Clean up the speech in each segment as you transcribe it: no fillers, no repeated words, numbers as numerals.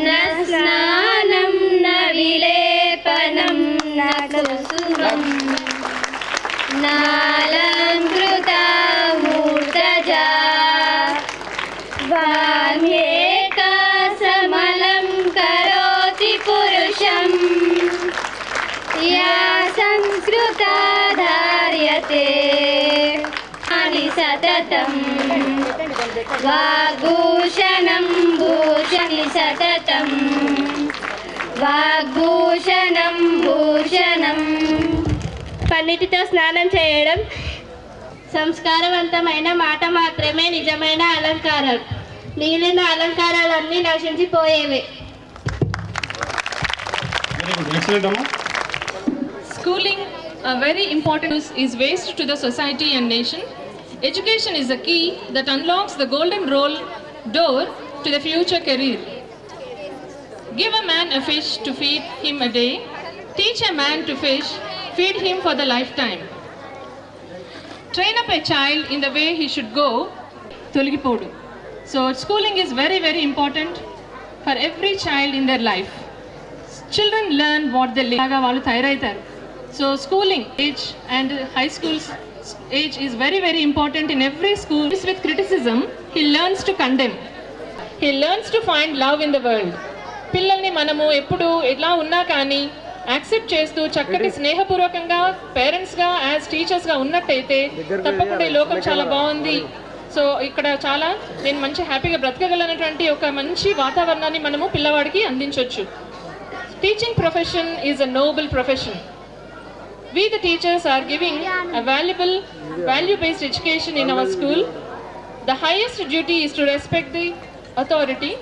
न स्नानं न विलेपनं न कुसुमं नालङ्कृता मूर्धजा वाण्येकसमलं करोति पुरुषं या संस्कृता धार्यते अनि सततम् वाग्भूषणं भूषणि सततं वाग्भूषणं భూషణం. పన్నిటితో స్నానం చేయడం సంస్కారవంతమైన మాట మాత్రమే నిజమైన అలంకారం. మిగిలిన అలంకారాలన్నీ నశించిపోయేవి. Schooling, a very important is waste to the society and nation. Education is the key that unlocks the golden door to the future career. Give a man a fish to feed him a day. Teach a man to fish, feed him for the lifetime. Train up a child in the way he should go. Toligipodu. So schooling is very, very important for every child in their life. Children learn what they learn. So schooling age and high school age is very, very important in every school. With criticism, he learns to condemn. He learns to find love in the world. పిల్లల్ని మనము ఎప్పుడు ఎలా ఉన్నా కానీ accept చేస్తూ చక్కటి స్నేహపూర్వకంగా పేరెంట్స్గా as టీచర్స్గా ఉన్నట్టయితే తప్పకుండా ఈ లోకం చాలా బాగుంది, సో ఇక్కడ చాలా నేను మంచి హ్యాపీగా బ్రతకగలనటువంటి ఒక మంచి వాతావరణాన్ని మనము పిల్లవాడికి అందించవచ్చు. Teaching profession is a Nobel profession. We the teachers are giving a valuable, value-based education in our school. The highest duty is to respect the authority.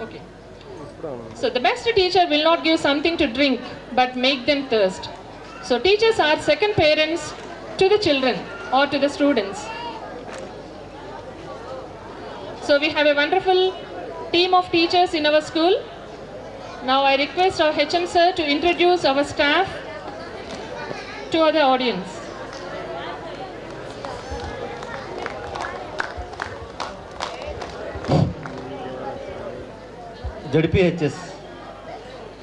Okay. So the best teacher will not give something to drink, but make them thirst. So teachers are second parents to the children or to the students. So we have a wonderful team of teachers in our school. Now I request our HM sir to introduce our staff to the audience. ZPHS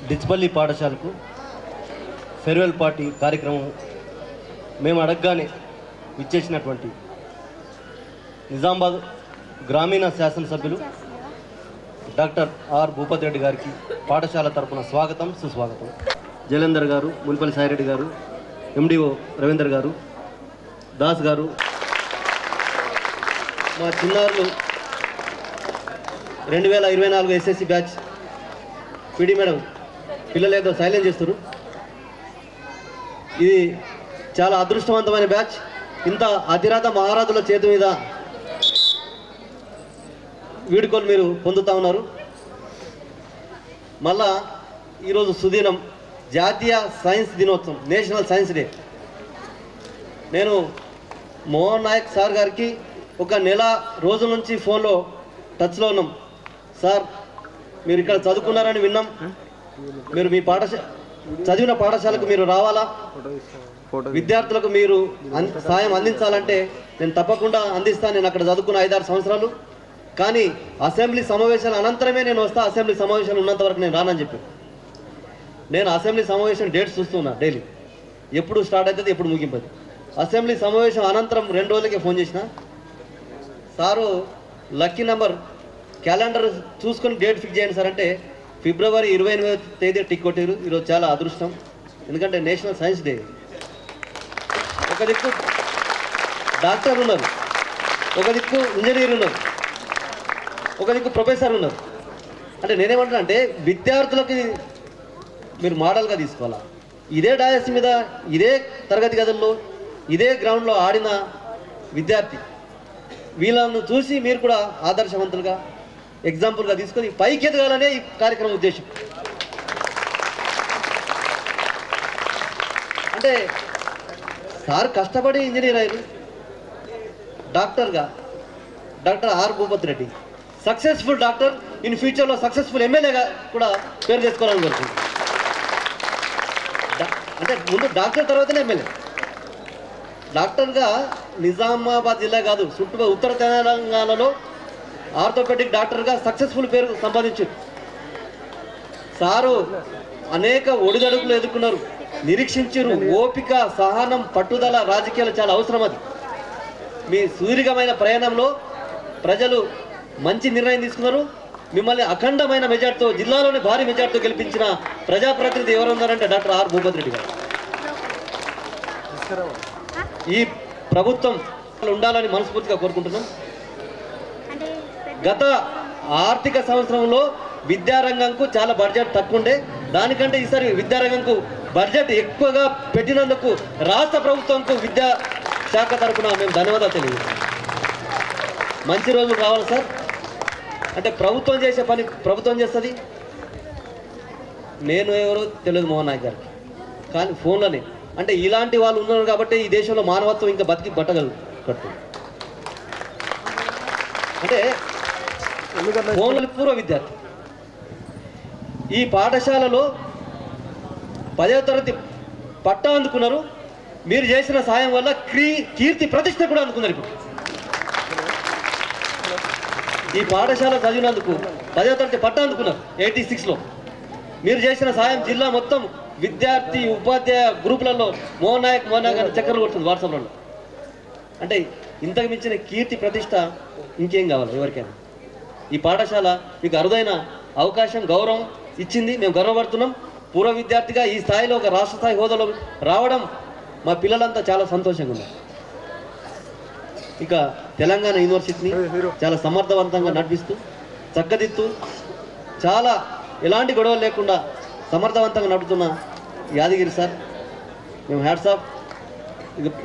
Dichpally పాఠశాలకు farewell party కార్యక్రమం మేము అడగగానే విచ్చేసినటువంటి నిజామాబాద్ గ్రామీణ శాసనసభ్యులు doctor R Bhupathi Reddy గారికి పాఠశాల తరపున స్వాగతం సుస్వాగతం. జలంధర్ గారు, మునిపల్లి సాయిరెడ్డి గారు, ఎండిఓ రవీందర్ గారు, దాస్ గారు, మా చిన్నారులు 2024 ఎస్ఎస్సి బ్యాచ్ పీడీ మేడం పిల్లలు ఏదో సైలెంట్ చేస్తారు. ఇది చాలా అదృష్టవంతమైన బ్యాచ్. ఇంత అతిరాత మహారాజుల చేతి మీద వీడుకోలు మీరు పొందుతూ ఉన్నారు. మళ్ళా ఈరోజు సుదినం జాతీయ సైన్స్ దినోత్సవం, నేషనల్ సైన్స్ డే. నేను మోహన్ నాయక్ సార్ గారికి ఒక నెల రోజుల నుంచి ఫోన్లో టచ్లో ఉన్నాం. సార్ మీరు ఇక్కడ చదువుకున్నారని విన్నాం, మీరు మీ చదివిన పాఠశాలకు మీరు రావాలా, విద్యార్థులకు మీరు సాయం అందించాలంటే నేను తప్పకుండా అందిస్తాను. నేను అక్కడ చదువుకున్న 5-6 సంవత్సరాలు, కానీ అసెంబ్లీ సమావేశాల అనంతరమే నేను వస్తా, అసెంబ్లీ సమావేశాలు ఉన్నంత వరకు నేను రానని చెప్పి నేను అసెంబ్లీ సమావేశం డేట్స్ చూస్తున్నా డైలీ, ఎప్పుడు స్టార్ట్ అవుతుంది ఎప్పుడు ముగింపది. అసెంబ్లీ సమావేశం అనంతరం 2 రోజులకే ఫోన్ చేసిన, సారు లక్కీ నెంబర్ క్యాలెండర్ చూసుకొని డేట్ ఫిక్స్ చేయండి సార్ అంటే ఫిబ్రవరి 28వ తేదీ టిక్ కొట్టారు. ఈరోజు చాలా అదృష్టం, ఎందుకంటే నేషనల్ సైన్స్ డే. ఒక దిక్కు డాక్టర్ ఉన్నారు, ఒక దిక్కు ఇంజనీర్ ఉన్నారు, ఒక దిక్కు ప్రొఫెసర్ ఉన్నారు. అంటే నేనేమంటున్నా అంటే విద్యార్థులకి మీరు మోడల్గా తీసుకోవాలా. ఇదే డయాస్ మీద ఇదే తరగతి గదుల్లో ఇదే గ్రౌండ్లో ఆడిన విద్యార్థి, వీళ్ళను చూసి మీరు కూడా ఆదర్శవంతులుగా ఎగ్జాంపుల్గా తీసుకొని పైకి ఎదగాలనే ఈ కార్యక్రమం ఉద్దేశం. అంటే సార్ కష్టపడి ఇంజనీర్ అయ్యారు, డాక్టర్గా doctor R Bhupathi Reddy successful doctor, in ఫ్యూచర్లో సక్సెస్ఫుల్ ఎమ్మెల్యేగా కూడా పేరు చేసుకోవాలని కోరుతుంది. అంటే ముందు డాక్టర్ తర్వాతనే ఎమ్మెల్యే. డాక్టర్గా నిజామాబాద్ జిల్లా కాదు, చుట్టూ ఉత్తర తెలంగాణలో ఆర్థోపెడిక్ డాక్టర్గా సక్సెస్ఫుల్ పేరు సంపాదించారు. సారు అనేక ఒడిదడుకులు ఎదుర్కొన్నారు, నిరీక్షించారు. ఓపిక, సహనం, పట్టుదల రాజకీయాలు చాలా అవసరం. అది మీ సుదీర్ఘమైన ప్రయాణంలో ప్రజలు మంచి నిర్ణయం తీసుకున్నారు. మిమ్మల్ని అఖండమైన మెజార్టీతో, జిల్లాలోని భారీ మెజార్టీతో గెలిపించిన ప్రజాప్రతినిధి ఎవరు ఉన్నారంటే డాక్టర్ ఆర్ భూపతి రెడ్డి గారు. ఈ ప్రభుత్వం ఉండాలని మనస్ఫూర్తిగా కోరుకుంటున్నాం. గత ఆర్థిక సంవత్సరంలో విద్యారంగంకు చాలా బడ్జెట్ తక్కువ ఉండే, దానికంటే ఈసారి విద్యారంగంకు బడ్జెట్ ఎక్కువగా పెట్టినందుకు రాష్ట్ర ప్రభుత్వంకు విద్యా శాఖ తరఫున మేము ధన్యవాదాలు తెలియజేస్తాం. మంచి రోజులు రావాలి సార్. అంటే ప్రభుత్వం చేసే పని ప్రభుత్వం చేస్తుంది. నేను ఎవరో తెలియదు మోహన్ నాయక్ గారికి, కానీ ఫోన్లోనే. అంటే ఇలాంటి వాళ్ళు ఉన్నారు కాబట్టి ఈ దేశంలో మానవత్వం ఇంకా బతికి బట్టగలుగుతుంది. అంటే ఫోన్లో పూర్వ విద్యార్థి ఈ పాఠశాలలో 10వ తరగతి పట్టా అందుకున్నారు. మీరు చేసిన సాయం వల్ల కీర్తి ప్రతిష్ట కూడా అందుకున్నారు. ఇప్పుడు ఈ పాఠశాల చదివినందుకు 10వ తరగతి పట్టా అందుకున్నారు 86లో. మీరు చేసిన సాయం జిల్లా మొత్తం విద్యార్థి ఉపాధ్యాయ గ్రూపులలో మోహన్ నాయక్ గారు చక్కర్లు కొడుతుంది వాట్సాప్లలో. అంటే ఇంతకు మించిన కీర్తి ప్రతిష్ట ఇంకేం కావాలి ఎవరికైనా? ఈ పాఠశాల మీకు అరుదైన అవకాశం, గౌరవం ఇచ్చింది. మేము గర్వపడుతున్నాం. పూర్వ విద్యార్థిగా ఈ స్థాయిలో ఒక రాష్ట్ర స్థాయి హోదాలో రావడం మా పిల్లలంతా చాలా సంతోషంగా ఉన్నారు. ఇక తెలంగాణ యూనివర్సిటీని చాలా సమర్థవంతంగా నడిపిస్తూ, చక్కదిత్తూ, చాలా ఎలాంటి గొడవలు లేకుండా సమర్థవంతంగా నడుపుతున్న యాదగిరి సార్, మేము హ్యాట్స్ ఆఫ్.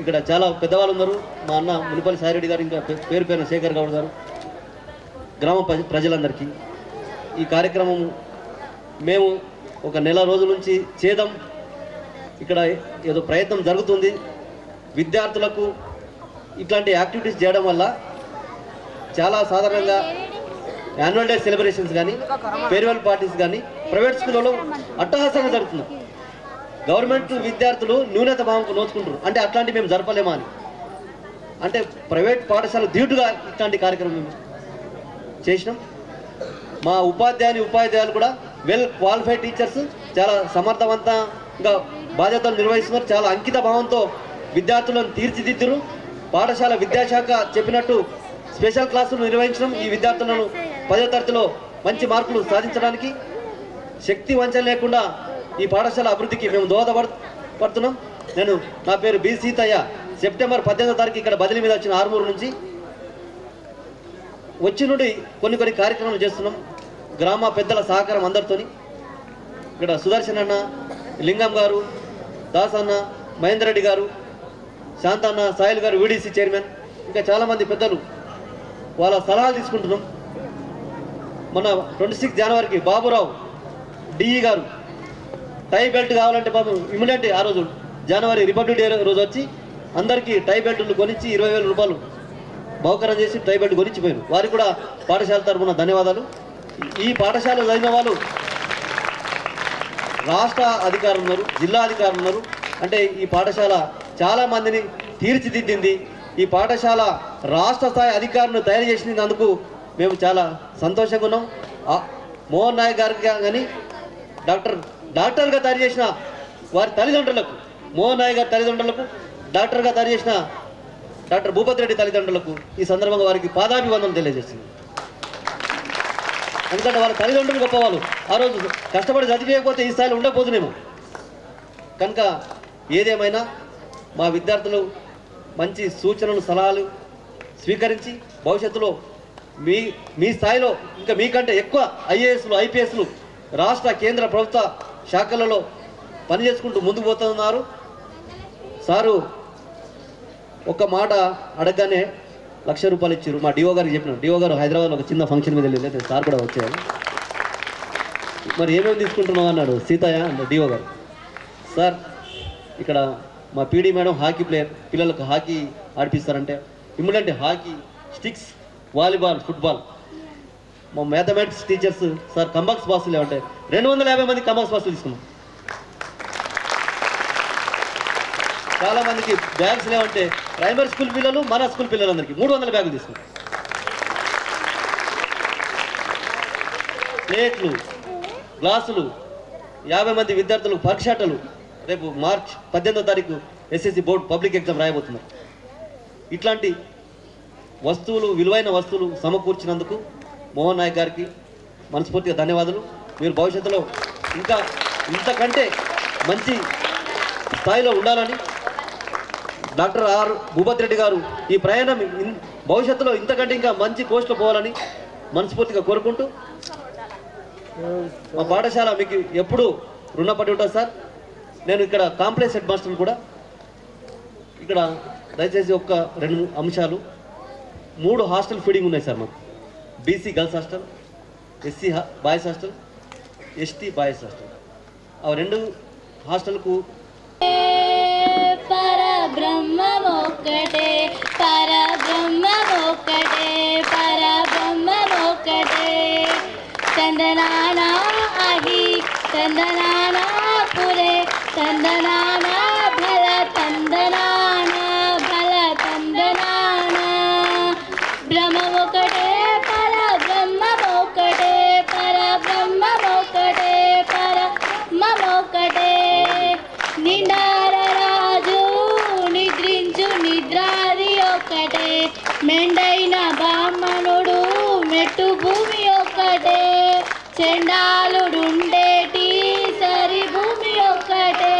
ఇక్కడ చాలా పెద్దవాళ్ళు ఉన్నారు. మా అన్న మునిపల్లి సాయిరెడ్డి గారు, ఇంకా పేరున శేఖర్ గౌడ్ గారు, గ్రామ ప్రజలందరికీ ఈ కార్యక్రమం మేము ఒక నెల రోజుల నుంచి చేద్దాం. ఇక్కడ ఏదో ప్రయత్నం జరుగుతుంది. విద్యార్థులకు ఇట్లాంటి యాక్టివిటీస్ చేయడం వల్ల చాలా సాధారణంగా యాన్యువల్ డే సెలబ్రేషన్స్ కానీ, ఫేర్వెల్ పార్టీస్ కానీ ప్రైవేట్ స్కూళ్ళలో అట్టహాసంగా జరుగుతున్నాయి. గవర్నమెంట్ విద్యార్థులు న్యూనత భావంకు నోచుకుంటారు. అంటే అట్లాంటివి మేము జరపలేమా అని. అంటే ప్రైవేట్ పాఠశాల ధీటుగా ఇట్లాంటి కార్యక్రమం మేము చేసినాం. మా ఉపాధ్యాయులు కూడా వెల్ క్వాలిఫైడ్ టీచర్స్, చాలా సమర్థవంతంగా బాధ్యతలు నిర్వహిస్తున్నారు. చాలా అంకిత భావంతో విద్యార్థులను తీర్చిదిద్దురు. పాఠశాల విద్యాశాఖ చెప్పినట్టు స్పెషల్ క్లాసులు నిర్వహించడం ఈ విద్యార్థులను 10వ తరగతిలో మంచి మార్కులు సాధించడానికి శక్తి వంచన లేకుండా ఈ పాఠశాల అభివృద్ధికి మేము దోహదపడుతున్నాం. నా పేరు బి సీతయ్య. సెప్టెంబర్ 18వ తారీఖు ఇక్కడ బదిలీ మీద వచ్చిన ఆర్మూరు నుంచి నుండి కొన్ని కార్యక్రమాలు చేస్తున్నాం. గ్రామ పెద్దల సహకారం అందరితోని. ఇక్కడ సుదర్శన్ అన్న, లింగం గారు, దాస్ అన్న, మహేందర్ రెడ్డి గారు, శాంతన్న, సాయిల్ గారు, వీడీసీ చైర్మన్, ఇంకా చాలామంది పెద్దలు వాళ్ళ సలహాలు తీసుకుంటున్నాం. మొన్న 26 జనవరికి బాబురావు డిఈ గారు టై బెల్ట్ కావాలంటే పాపం ఇమ్మీడియట్ ఆ రోజు జనవరి రిపబ్లిక్ డే రోజు వచ్చి అందరికీ టై బెల్ట్లు కొనిచ్చి 20,000 రూపాయలు బహుకరం చేసి టై బెల్ట్ కొనిచ్చిపోయారు. వారికి కూడా పాఠశాల తరఫున ధన్యవాదాలు. ఈ పాఠశాల చదివిన వాళ్ళు రాష్ట్ర అధికారులు ఉన్నారు, జిల్లా అధికారులు ఉన్నారు. అంటే ఈ పాఠశాల చాలా మందిని తీర్చిదిద్దింది. ఈ పాఠశాల రాష్ట్ర స్థాయి అధికారులను తయారు చేసినందుకు మేము చాలా సంతోషంగా ఉన్నాం. మోహన్ నాయక్ గారికి కానీ డాక్టర్గా తయారు చేసిన వారి తల్లిదండ్రులకు, మోహన్ నాయక్ గారి తల్లిదండ్రులకు, డాక్టర్గా తయారు చేసిన డాక్టర్ భూపతి రెడ్డి తల్లిదండ్రులకు ఈ సందర్భంగా వారికి పాదాభివందనం తెలియజేస్తుంది. ఎందుకంటే వాళ్ళ తల్లిదండ్రులు గొప్పవాళ్ళు. ఆ రోజు కష్టపడి చదివేయకపోతే ఈ స్థాయిలో ఉండకపోతున్నాము. కనుక ఏదేమైనా మా విద్యార్థులు మంచి సూచనలు, సలహాలు స్వీకరించి భవిష్యత్తులో మీ స్థాయిలో ఇంకా మీకంటే ఎక్కువ ఐఏఎస్లు, ఐపీఎస్లు రాష్ట్ర కేంద్ర ప్రభుత్వ శాఖలలో పనిచేసుకుంటూ ముందుకు పోతున్నారు. సారు ఒక మాట అడగగానే ₹1,00,000 ఇచ్చారు. మా డిఓ గారికి చెప్పినాం. డిఓ గారు హైదరాబాద్లో ఒక చిన్న ఫంక్షన్ మీద వెళ్ళి సార్ కూడా వచ్చేయాలి. మరి ఏమేమి తీసుకుంటున్నావు అన్నాడు. సీతయ్య అంటే డిఓ గారు. సార్ ఇక్కడ మా పీడీ మేడం హాకీ ప్లేయర్, పిల్లలకు హాకీ ఆడిపిస్తారంటే immediate hockey, sticks, volleyball, football. మా మ్యాథమెటిక్స్ టీచర్స్ సార్ కంబాక్స్ బాక్సులు లేవంటే 250 మంది కంబాక్స్ బాక్సులు తీసుకున్నాం. చాలామందికి బ్యాగ్స్ లేవంటే ప్రైమరీ స్కూల్ పిల్లలు, మన స్కూల్ పిల్లలందరికీ 300 బ్యాగులు తీసుకున్నాం. ప్లేట్లు, గ్లాసులు, 50 మంది విద్యార్థులకు పరీక్షాటలు. రేపు మార్చ్ 18వ తారీఖు ఎస్ఎస్సి బోర్డు పబ్లిక్ ఎగ్జామ్ రాయబోతున్నారు. ఇట్లాంటి వస్తువులు, విలువైన వస్తువులు సమకూర్చినందుకు మోహన్ నాయక్ గారికి మనస్ఫూర్తిగా ధన్యవాదాలు. మీరు భవిష్యత్తులో ఇంకా ఇంతకంటే మంచి స్థాయిలో ఉండాలని, డాక్టర్ ఆర్ భూపత్ రెడ్డి గారు ఈ ప్రయాణం భవిష్యత్తులో ఇంతకంటే ఇంకా మంచి పోస్టులో పోవాలని మనస్ఫూర్తిగా కోరుకుంటూ, మా పాఠశాల మీకు ఎప్పుడూ రుణపడి ఉంటుంది సార్. నేను ఇక్కడ కాంప్లెక్స్ హెడ్ మాస్టర్ని కూడా. ఇక్కడ దయచేసి ఒక్క 2 అంశాలు. 3 హాస్టల్ ఫీడింగ్ ఉన్నాయి సార్ మాకు. BC girls hostel, SC boys hostel, ST boys hostel. ఆ 2 హాస్టల్కు పరబ్రహ్మమొక్కటే, పరబ్రహ్మమొక్కటే, పరబ్రహ్మమొక్కటే. చందనానా అహి చందనానా పురే, చందనానా భల చందనానా భల చందనానా. బ్రహ్మమొక్కటే, పరబ్రహ్మమొక్కటే, పరబ్రహ్మమొక్కటే, పరబ్రహ్మమొక్కటే. నిండారరాజు నిద్రించు నిద్రాది ఒక్కటే, మెండైన బ్రాహ్మణుడు మెట్టు భూమి ఒక్కటే, చండాలుడుండేటి సరి భూమి ఒక్కటే.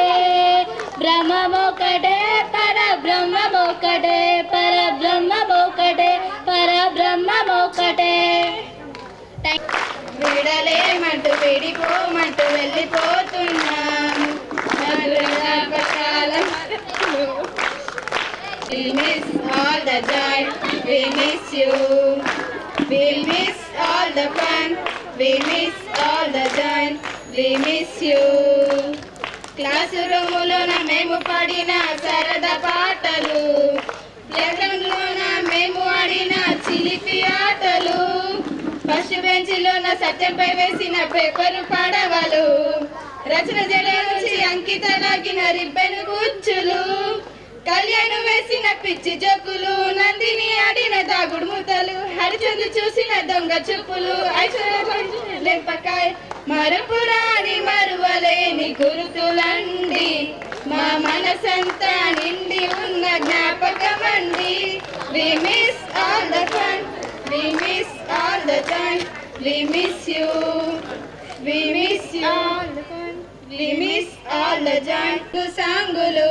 బ్రహ్మమొక్కటే, పరబ్రహ్మమొక్కటే, పరబ్రహ్మమొక్కటే, పరబ్రహ్మమొక్కటే. విడలేమంటూ విడిపోమంటూ వెళ్ళిపోతున్నాము. We miss all the joy, we miss you. We'll miss all the fun, we miss all the joy, we miss you. Class రూములోన మేము పడిన సరదా పాటలు, ప్లేగ్రౌండ్లోన మేము ఆడిన చిలిపి ఆటలు, ఫస్ట్ బెంచ్లోన సత్యంపై వేసిన పేపరు పడవలు, రచన జడ నుంచి అంకిత లాగిన రిబ్బెను గుచ్చులు, కళ్యాణం వేసిన పిచ్చి జోకులు, నందిని ఆడిన దాగుడు మూతలు, హరిచంద్ర చూసిన దొంగ చూపులు, ఐశ్వర్యపకాయ మరపురాని మరువలేని గురుతులండి. మా మనసంతా నిండి ఉన్న జ్ఞాపకమండి. We miss all the fun, we miss all the joy, we miss you. We miss you all the fun, we miss all the joy. సాంగులు,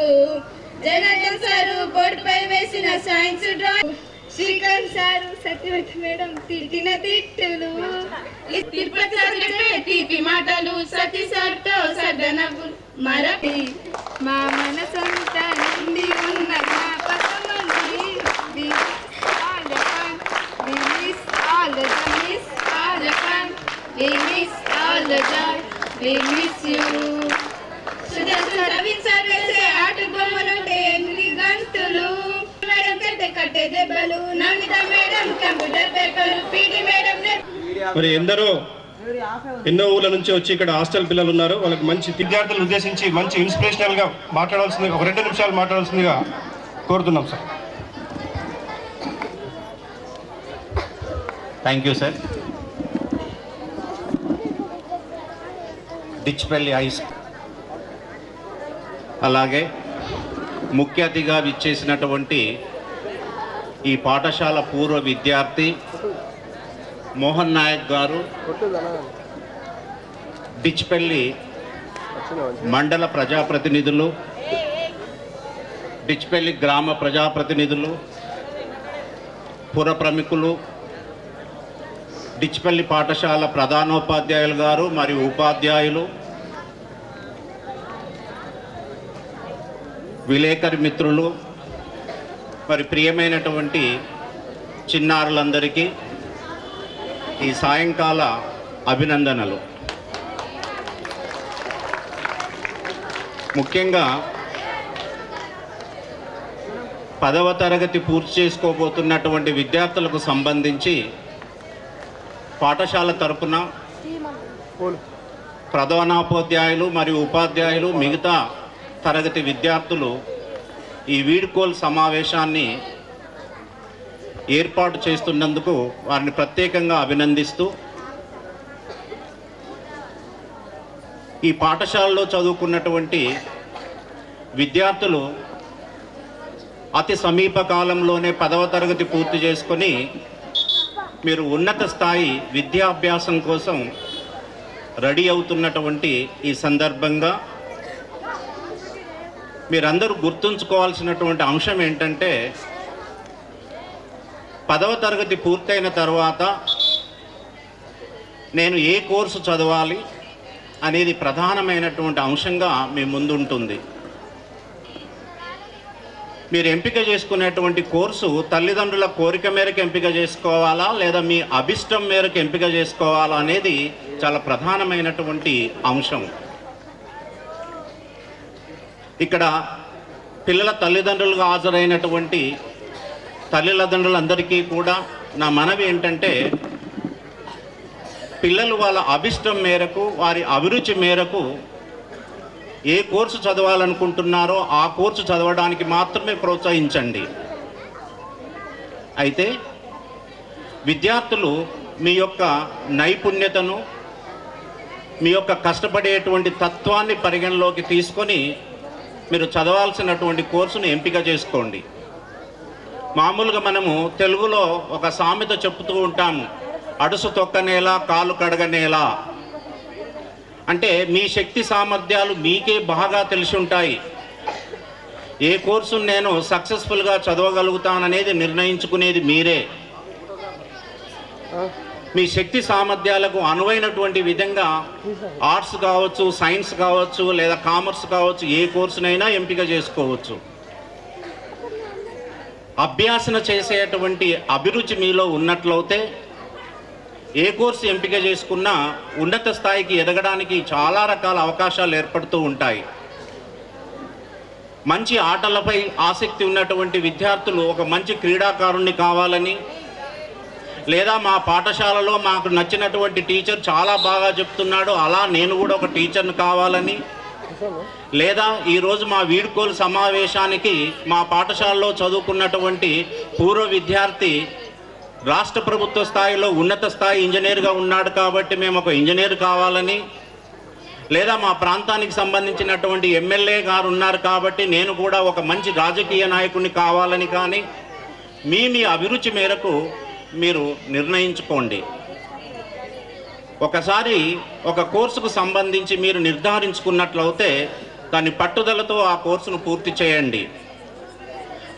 జనార్దన్ సారు బోర్డుపై వేసిన science drawing, Srikanth sir Satyavati madam తిట్టిన తిట్టులు, తిరుపతి సార్ చెప్పే తీపి మాటలు, సతీ సార్తో సదనవ్వులు మరపి మా మనసంతా నిండి ఉన్న జ్ఞాపకమండి. We miss all the fun, we miss all the joy, miss all the fun, we miss all the joy, we miss you. Raveen sir వేసే ఆట బొమ్మలుంటే 8 గంటలు, మేడం కట్టే దెబ్బలు, నమిత మేడం కంప్యూటర్ పేపర్లు, పీటీ మేడం. మరి ఎన్నో ఊళ్ళ నుంచి వచ్చి ఇక్కడ హాస్టల్ పిల్లలు ఉన్నారు. వాళ్ళకి మంచి విద్యార్థులను ఉద్దేశించి మంచి ఇన్స్పిరేషనల్గా మాట్లాడాల్సిందిగా, ఒక 2 నిమిషాలు మాట్లాడాల్సిందిగా కోరుతున్నాం sir. Thank you sir. Dichpally హైస్ అలాగే ముఖ్య అతిథిగా విచ్చేసినటువంటి ఈ పాఠశాల పూర్వ విద్యార్థి మోహన్ నాయక్ గారు, డిచ్పల్లి మండల ప్రజాప్రతినిధులు, డిచ్పల్లి గ్రామ ప్రజాప్రతినిధులు, పుర ప్రముఖులు, డిచ్పల్లి పాఠశాల ప్రధానోపాధ్యాయులు గారు మరియు ఉపాధ్యాయులు, విలేకరి మిత్రులు, మరి ప్రియమైనటువంటి చిన్నారులందరికీ ఈ సాయంకాల అభినందనలు. ముఖ్యంగా 10వ తరగతి పూర్తి చేసుకోబోతున్నటువంటి విద్యార్థులకు సంబంధించి పాఠశాల తరపున ప్రధానోపాధ్యాయులు మరియు ఉపాధ్యాయులు, మిగతా తరగతి విద్యార్థులు ఈ వీడ్కోల్ సమావేశాన్ని ఏర్పాటు చేస్తున్నందుకు వారిని ప్రత్యేకంగా అభినందిస్తూ, ఈ పాఠశాలలో చదువుకున్నటువంటి విద్యార్థులు అతి సమీప కాలంలోనే 10వ తరగతి పూర్తి చేసుకొని మీరు ఉన్నత స్థాయి విద్యాభ్యాసం కోసం రెడీ అవుతున్నటువంటి ఈ సందర్భంగా మీరందరూ గుర్తుంచుకోవాల్సినటువంటి అంశం ఏంటంటే 10వ తరగతి పూర్తయిన తర్వాత నేను ఏ కోర్సు చదవాలి అనేది ప్రధానమైనటువంటి అంశంగా మీ ముందు ఉంటుంది. మీరు ఎంపిక చేసుకునేటువంటి కోర్సు తల్లిదండ్రుల కోరిక మేరకు ఎంపిక చేసుకోవాలా లేదా మీ అభిష్టం మేరకు ఎంపిక చేసుకోవాలా అనేది చాలా ప్రధానమైనటువంటి అంశం. ఇక్కడ పిల్లల తల్లిదండ్రులుగా హాజరైనటువంటి తల్లిదండ్రులందరికీ కూడా నా మనవి ఏంటంటే పిల్లలు వాళ్ళ అభిష్టం మేరకు వారి అభిరుచి మేరకు ఏ కోర్సు చదవాలనుకుంటున్నారో ఆ కోర్సు చదవడానికి మాత్రమే ప్రోత్సహించండి. అయితే విద్యార్థులు మీ యొక్క నైపుణ్యతను మీ యొక్క కష్టపడేటువంటి తత్వాన్ని పరిగణలోకి తీసుకొని మీరు చదవాల్సినటువంటి కోర్సును ఎంపిక చేసుకోండి. మామూలుగా మనము తెలుగులో ఒక సామెత చెప్తూ ఉంటాము, అడుసు తొక్కనేలా కాలు కడగనేలా. అంటే మీ శక్తి సామర్థ్యాలు మీకే బాగా తెలిసి ఉంటాయి. ఏ కోర్సును నేను సక్సెస్ఫుల్గా చదవగలుగుతాననేది నిర్ణయించుకునేది మీరే. మీ శక్తి సామర్థ్యాలకు అనువైనటువంటి విధంగా ఆర్ట్స్ కావచ్చు, సైన్స్ కావచ్చు, లేదా కామర్స్ కావచ్చు, ఏ కోర్సునైనా ఎంపిక చేసుకోవచ్చు. అభ్యాసన చేసేటువంటి అభిరుచి మీలో ఉన్నట్లయితే ఏ కోర్సు ఎంపిక చేసుకున్నా ఉన్నత స్థాయికి ఎదగడానికి చాలా రకాల అవకాశాలు ఏర్పడుతూ ఉంటాయి. మంచి ఆటలపై ఆసక్తి ఉన్నటువంటి విద్యార్థులు ఒక మంచి క్రీడాకారుణ్ణి కావాలని, లేదా మా పాఠశాలలో మాకు నచ్చినటువంటి టీచర్ చాలా బాగా చెప్తున్నాడు అలా నేను కూడా ఒక టీచర్ని కావాలని, లేదా ఈరోజు మా వీడ్కోలు సమావేశానికి మా పాఠశాలలో చదువుకున్నటువంటి పూర్వ విద్యార్థి రాష్ట్ర ప్రభుత్వ స్థాయిలో ఉన్నత స్థాయి ఇంజనీర్గా ఉన్నాడు కాబట్టి మేము ఒక ఇంజనీర్ కావాలని, లేదా మా ప్రాంతానికి సంబంధించినటువంటి ఎమ్మెల్యే గారు ఉన్నారు కాబట్టి నేను కూడా ఒక మంచి రాజకీయ నాయకుడిని కావాలని కానీ మీ అభిరుచి మేరకు మీరు నిర్ణయించుకోండి. ఒకసారి ఒక కోర్సుకు సంబంధించి మీరు నిర్ధారించుకున్నట్లయితే దాని పట్టుదలతో ఆ కోర్సును పూర్తి చేయండి.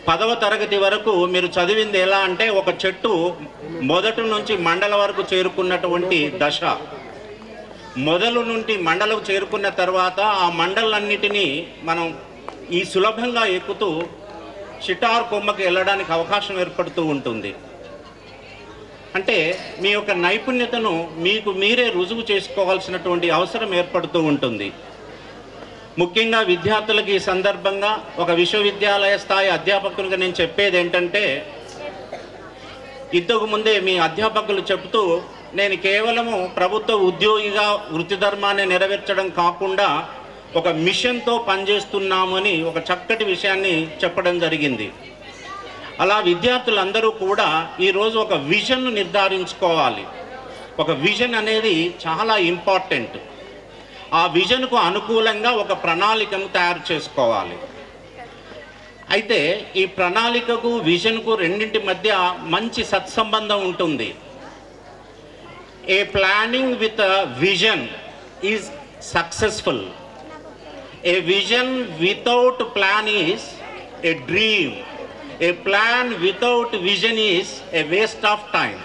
10వ తరగతి వరకు మీరు చదివింది ఎలా అంటే ఒక చెట్టు మొదటి నుంచి మండల వరకు చేరుకున్నటువంటి దశ. మొదలు నుండి మండలకు చేరుకున్న తర్వాత ఆ మండలన్నిటినీ మనం ఈ సులభంగా ఎక్కుతూ షిటార్ కొమ్మకి వెళ్ళడానికి అవకాశం ఏర్పడుతూ ఉంటుంది. అంటే మీ యొక్క నైపుణ్యతను మీకు మీరే రుజువు చేసుకోవాల్సినటువంటి అవసరం ఏర్పడుతూ ఉంటుంది. ముఖ్యంగా విద్యార్థులకి ఈ సందర్భంగా ఒక విశ్వవిద్యాలయ స్థాయి అధ్యాపకునిగా నేను చెప్పేది ఏంటంటే, ఇంతకు ముందే మీ అధ్యాపకులు చెబుతూ నేను కేవలము ప్రభుత్వ ఉద్యోగిగా వృత్తి ధర్మాన్ని నెరవేర్చడం కాకుండా ఒక మిషన్తో పనిచేస్తున్నామని ఒక చక్కటి విషయాన్ని చెప్పడం జరిగింది. అలా విద్యార్థులందరూ కూడా ఈరోజు ఒక విజన్ను నిర్ధారించుకోవాలి. ఒక విజన్ అనేది చాలా ఇంపార్టెంట్. ఆ విజన్కు అనుకూలంగా ఒక ప్రణాళికను తయారు చేసుకోవాలి. అయితే ఈ ప్రణాళికకు విజన్కు రెండింటి మధ్య మంచి సత్సంబంధం ఉంటుంది. A planning with vision is successful. A vision without plan is a dream. A plan without vision is a waste of time.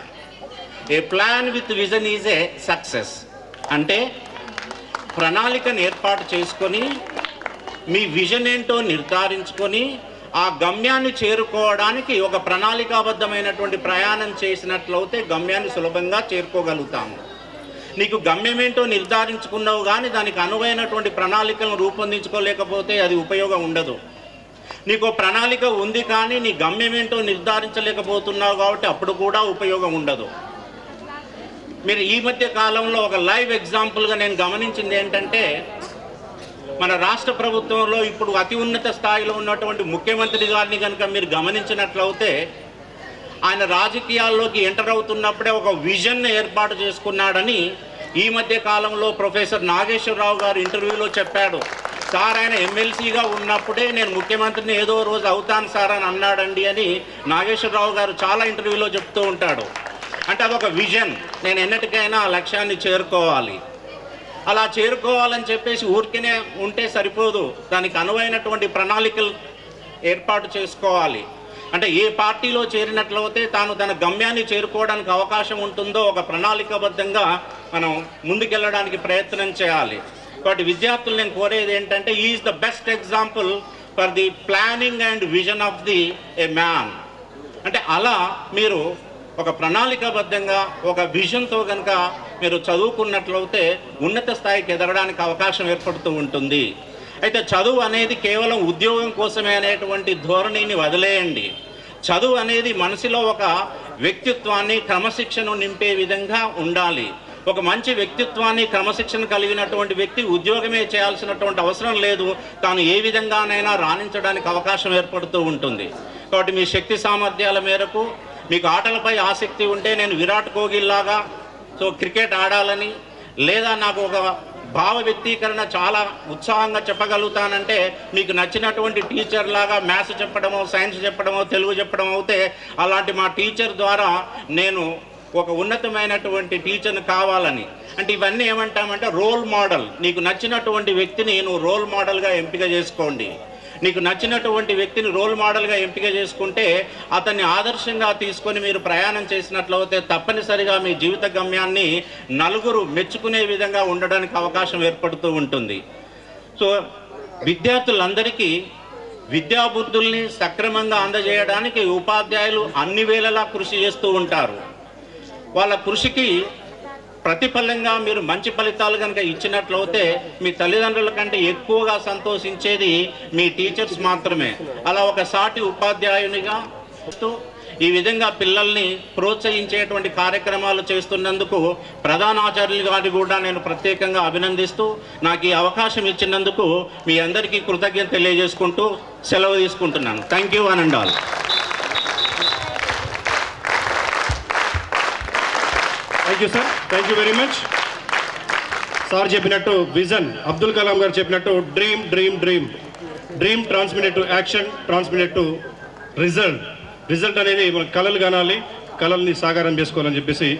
A plan with vision is a success. అంటే ప్రణాళికను ఏర్పాటు చేసుకొని మీ విజన్ ఏంటో నిర్ధారించుకొని ఆ గమ్యాన్ని చేరుకోవడానికి ఒక ప్రణాళికాబద్ధమైనటువంటి ప్రయాణం చేసినట్లయితే గమ్యాన్ని సులభంగా చేరుకోగలుగుతాము. నీకు గమ్యం ఏంటో నిర్ధారించుకున్నావు కానీ దానికి అనువైనటువంటి ప్రణాళికలను రూపొందించుకోలేకపోతే అది ఉపయోగం ఉండదు. నీకు ప్రణాళిక ఉంది కానీ నీ గమ్యం ఏంటో నిర్ధారించలేకపోతున్నావు కాబట్టి అప్పుడు కూడా ఉపయోగం ఉండదు. మీరు ఈ మధ్య కాలంలో ఒక లైవ్ ఎగ్జాంపుల్గా నేను గమనించింది ఏంటంటే, మన రాష్ట్ర ప్రభుత్వంలో ఇప్పుడు అతి ఉన్నత స్థాయిలో ఉన్నటువంటి ముఖ్యమంత్రి గారిని కనుక మీరు గమనించినట్లయితే ఆయన రాజకీయాల్లోకి ఎంటర్ అవుతున్నప్పుడే ఒక విజన్ ఏర్పాటు చేసుకున్నాడని ఈ మధ్య కాలంలో ప్రొఫెసర్ నాగేశ్వరరావు గారు ఇంటర్వ్యూలో చెప్పాడు, సార్ ఆయన ఎమ్మెల్సీగా ఉన్నప్పుడే నేను ముఖ్యమంత్రిని ఏదో రోజు అవుతాను సార్ అని అన్నాడండి అని నాగేశ్వరరావు గారు చాలా ఇంటర్వ్యూలో చెప్తూ ఉంటాడు. అంటే అదొక విజన్, నేను ఎన్నటికైనా ఆ లక్ష్యాన్ని చేరుకోవాలి. అలా చేరుకోవాలని చెప్పేసి ఊరికనే ఉంటే సరిపోదు, దానికి అనువైనటువంటి ప్రణాళికలు ఏర్పాటు చేసుకోవాలి. అంటే ఏ పార్టీలో చేరినట్లయితే తాను తన గమ్యాన్ని చేరుకోవడానికి అవకాశం ఉంటుందో ఒక ప్రణాళికాబద్ధంగా మనం ముందుకెళ్ళడానికి ప్రయత్నం చేయాలి. కాబట్టి విద్యార్థులు నేను కోరేది ఏంటంటే, is the best example for the planning and vision of the A man. అంటే అలా మీరు ఒక ప్రణాళికాబద్ధంగా ఒక విజన్తో కనుక మీరు చదువుకున్నట్లయితే ఉన్నత స్థాయికి ఎదగడానికి అవకాశం ఏర్పడుతూ ఉంటుంది. అయితే చదువు అనేది కేవలం ఉద్యోగం కోసమే అనేటువంటి ధోరణిని వదిలేయండి. చదువు అనేది మనసులో ఒక వ్యక్తిత్వాన్ని, క్రమశిక్షను నింపే విధంగా ఉండాలి. ఒక మంచి వ్యక్తిత్వాన్ని, క్రమశిక్షణ కలిగినటువంటి వ్యక్తి ఉద్యోగమే చేయాల్సినటువంటి అవసరం లేదు, తాను ఏ విధంగానైనా రాణించడానికి అవకాశం ఏర్పడుతూ ఉంటుంది. కాబట్టి మీ శక్తి సామర్థ్యాల మేరకు మీకు ఆటలపై ఆసక్తి ఉంటే, నేను విరాట్ కోహ్లీ లాగా క్రికెట్ ఆడాలని, లేదా నాకు ఒక భావ వ్యక్తీకరణ చాలా ఉత్సాహంగా చెప్పగలుగుతానంటే, మీకు నచ్చినటువంటి టీచర్ లాగా మ్యాథ్స్ చెప్పడమో, సైన్స్ చెప్పడమో, తెలుగు చెప్పడం అయితే అలాంటి మా టీచర్ ద్వారా నేను ఒక ఉన్నతమైనటువంటి టీచర్ని కావాలని. అంటే ఇవన్నీ ఏమంటామంటే రోల్ మోడల్. నీకు నచ్చినటువంటి వ్యక్తిని నువ్వు రోల్ మోడల్గా ఎంపిక చేసుకోండి. నీకు నచ్చినటువంటి వ్యక్తిని రోల్ మోడల్గా ఎంపిక చేసుకుంటే అతన్ని ఆదర్శంగా తీసుకొని మీరు ప్రయాణం చేసినట్లయితే తప్పనిసరిగా మీ జీవిత గమ్యాన్ని నలుగురు మెచ్చుకునే విధంగా ఉండడానికి అవకాశం ఏర్పడుతూ ఉంటుంది. సో విద్యార్థులందరికీ విద్యాబుద్ధుల్ని సక్రమంగా అందజేయడానికి ఉపాధ్యాయులు అన్ని వేళలా కృషి చేస్తూ ఉంటారు. వాళ్ళ కృషికి ప్రతిఫలంగా మీరు మంచి ఫలితాలు కనుక ఇచ్చినట్లయితే మీ తల్లిదండ్రుల కంటే ఎక్కువగా సంతోషించేది మీ టీచర్స్ మాత్రమే. అలా ఒక సాటి ఉపాధ్యాయునిగా ఈ విధంగా పిల్లల్ని ప్రోత్సహించేటువంటి కార్యక్రమాలు చేస్తున్నందుకు ప్రధానాచార్యులు గారిని కూడా నేను ప్రత్యేకంగా అభినందిస్తూ, నాకు ఈ అవకాశం ఇచ్చినందుకు మీ అందరికీ కృతజ్ఞత తెలియజేసుకుంటూ సెలవు తీసుకుంటున్నాను. Thank you one and all. Thank you sir, thank you very much. Sir చెప్పినట్టు విజన్, అబ్దుల్ కలాం గారు చెప్పినట్టు dream dream dream dream transmitted to action, transmitted to result. Result అనేది మన కళలు కనాలి, కళల్ని సాకారం చేసుకోవాలని చెప్పేసి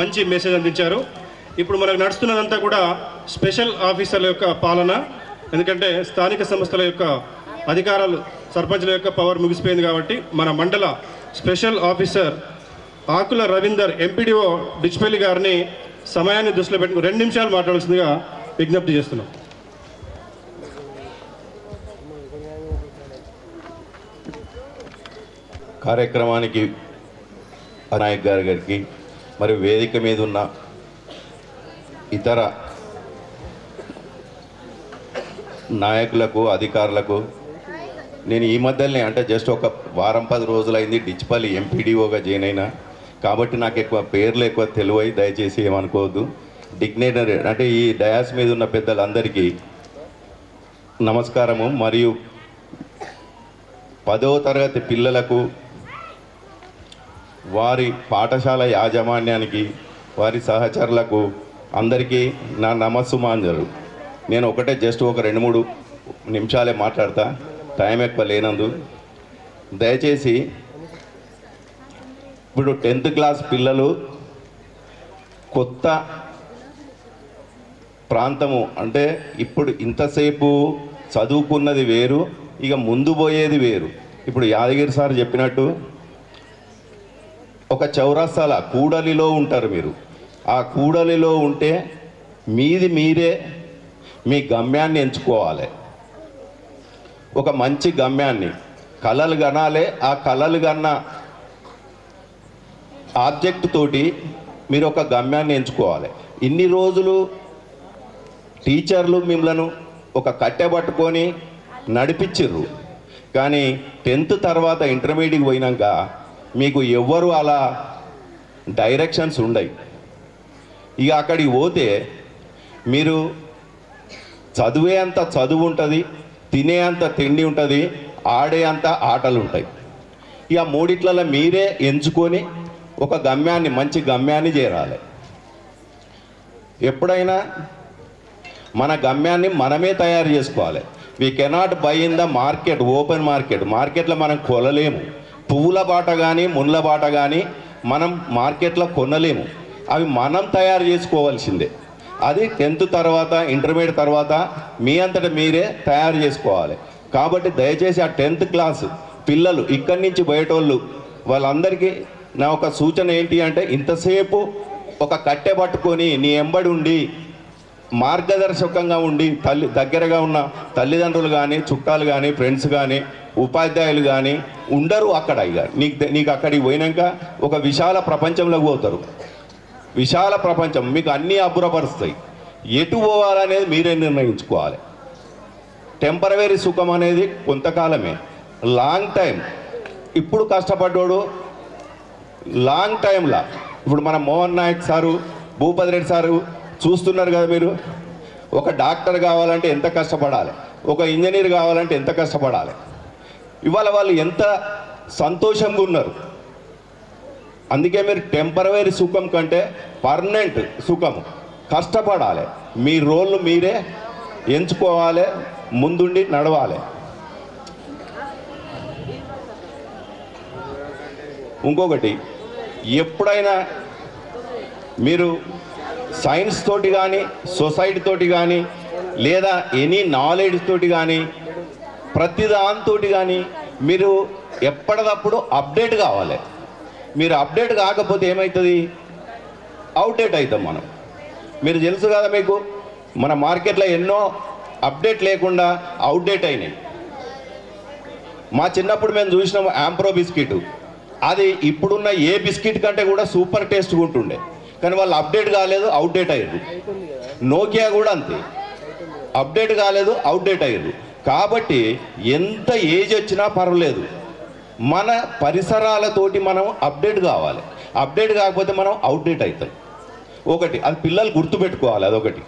మంచి మెసేజ్ అందించారు. ఇప్పుడు మనకు నడుస్తున్నదంతా కూడా స్పెషల్ ఆఫీసర్ల యొక్క పాలన. ఎందుకంటే స్థానిక సంస్థల యొక్క అధికారాలు, సర్పంచ్ల యొక్క పవర్ ముగిసిపోయింది కాబట్టి మన మండల స్పెషల్ ఆఫీసర్ ఆకుల రవీందర్ ఎంపీడీఓ డిచ్పల్లి గారిని సమయాన్ని దృష్టిలో పెట్టుకుని 2 నిమిషాలు మాట్లాడాల్సిందిగా విజ్ఞప్తి చేస్తున్నాం. కార్యక్రమానికి నాయక్ గారికి మరియు వేదిక మీద ఉన్న ఇతర నాయకులకు, అధికారులకు, నేను ఈ మధ్యలోనే అంటే జస్ట్ ఒక వారం 10 రోజులైంది డిచ్పల్లి ఎంపీడీఓగా జాయిన్ అయినా కాబట్టి నాకు ఎక్కువ పేర్లు ఎక్కువ తెలివై, దయచేసి ఏమనుకోవద్దు. డిగ్నేటరీ అంటే ఈ డయాస్ మీద ఉన్న పెద్దలందరికీ నమస్కారము. మరియు 10వ తరగతి పిల్లలకు, వారి పాఠశాల యాజమాన్యానికి, వారి సహచరులకు అందరికీ నా నమస్సుమాంజలు. నేను ఒకటే జస్ట్ ఒక 2-3 నిమిషాలే మాట్లాడతా, టైం ఎక్కువ లేనందు. దయచేసి ఇప్పుడు 10th క్లాస్ పిల్లలు కొత్త ప్రాంతము, అంటే ఇప్పుడు ఇంతసేపు చదువుకున్నది వేరు, ఇక ముందు పోయేది వేరు. ఇప్పుడు యాదగిరి సార్ చెప్పినట్టు ఒక చౌరస్తాల కూడలిలో ఉంటారు మీరు. ఆ కూడలిలో ఉంటే మీరే మీ గమ్యాన్ని ఎంచుకోవాలి. ఒక మంచి గమ్యాన్ని, కలలు కనాలే. ఆ కలలు కన్న ఆబ్జెక్ట్ తోటి మీరు ఒక గమ్యాన్ని ఎంచుకోవాలి. ఇన్ని రోజులు టీచర్లు మిమ్మల్ని ఒక కట్టె పట్టుకొని నడిపించిర్రు, కానీ 10th తర్వాత ఇంటర్మీడియట్కి పోయినాక మీకు ఎవ్వరు అలా డైరెక్షన్స్ ఉండయి. ఇక అక్కడికి పోతే మీరు చదివే అంత చదువు ఉంటుంది, తినే అంత తిండి ఉంటుంది, ఆడే అంత ఆటలు ఉంటాయి. ఇక మూడిట్లలో మీరే ఎంచుకొని ఒక గమ్యాన్ని, మంచి గమ్యాన్ని చేరాలి. ఎప్పుడైనా మన గమ్యాన్ని మనమే తయారు చేసుకోవాలి. We cannot by in the market, open మార్కెట్లో మనం కొనలేము. పువ్వుల బాట కానీ ముళ్ళ బాట కానీ మనం మార్కెట్లో కొనలేము. అవి మనం తయారు చేసుకోవాల్సిందే. అది 10th తర్వాత ఇంటర్మీడియట్ తర్వాత మీ అంతటా మీరే తయారు చేసుకోవాలి. కాబట్టి దయచేసి ఆ 10th క్లాస్ పిల్లలు ఇక్కడి నుంచి బయటోళ్ళు వాళ్ళందరికీ నా ఒక సూచన ఏంటి అంటే, ఇంతసేపు ఒక కట్టె పట్టుకొని నీ ఎంబడి ఉండి మార్గదర్శకంగా ఉండి దగ్గరగా ఉన్న తల్లిదండ్రులు కానీ చుట్టాలు కానీ ఫ్రెండ్స్ కానీ ఉపాధ్యాయులు కానీ ఉండరు అక్కడ. ఇక నీకు అక్కడికి పోయినాక ఒక విశాల ప్రపంచంలోకి పోతారు. విశాల ప్రపంచం మీకు అన్నీ అబ్బురపరుస్తాయి. ఎటు పోవాలనేది మీరే నిర్ణయించుకోవాలి. టెంపరవరీ సుఖం అనేది కొంతకాలమే, లాంగ్ టైం. ఇప్పుడు కష్టపడ్డాడు లాంగ్ టైంలా. ఇప్పుడు మన మోహన్ నాయక్ సారు, భూపతి రెడ్డి సారు చూస్తున్నారు కదా మీరు. ఒక డాక్టర్ కావాలంటే ఎంత కష్టపడాలి, ఒక ఇంజనీర్ కావాలంటే ఎంత కష్టపడాలి. ఇవాళ వాళ్ళు ఎంత సంతోషంగా ఉన్నారు. అందుకే మీరు టెంపరవరీ సుఖం కంటే పర్మనెంట్ సుఖము కష్టపడాలి. మీ రోళ్ళు మీరే ఎంచుకోవాలి, ముందుండి నడవాలి. ఇంకొకటి, ఎప్పుడైనా మీరు సైన్స్ తోటి కానీ సొసైటీ తోటి కానీ లేదా ఎనీ నాలెడ్జ్ తోటి కానీ ప్రతి దానితోటి కానీ మీరు ఎప్పటికప్పుడు అప్డేట్ కావాలి. మీరు అప్డేట్ కాకపోతే ఏమవుతుంది, అవుట్డేట్ అవుతాం మనం. మీరు తెలుసు కదా మీకు, మన మార్కెట్లో ఎన్నో అప్డేట్ లేకుండా అవుట్డేట్ అయినాయి. మా చిన్నప్పుడు మేము చూసినాం యాంప్రో బిస్కెట్, అది ఇప్పుడున్న ఏ బిస్కెట్ కంటే కూడా సూపర్ టేస్ట్గా ఉంటుండే. కానీ వాళ్ళు అప్డేట్ కాలేదు, అవుట్డేట్ అయ్యారు. నోకియా కూడా అంతే, అప్డేట్ కాలేదు, అవుట్డేట్ అయ్యారు. కాబట్టి ఎంత ఏజ్ వచ్చినా పర్వాలేదు, మన పరిసరాలతోటి మనం అప్డేట్ కావాలి. అప్డేట్ కాకపోతే మనం అవుట్డేట్ అవుతాం. ఒకటి అది పిల్లలు గుర్తుపెట్టుకోవాలి, అదొకటి.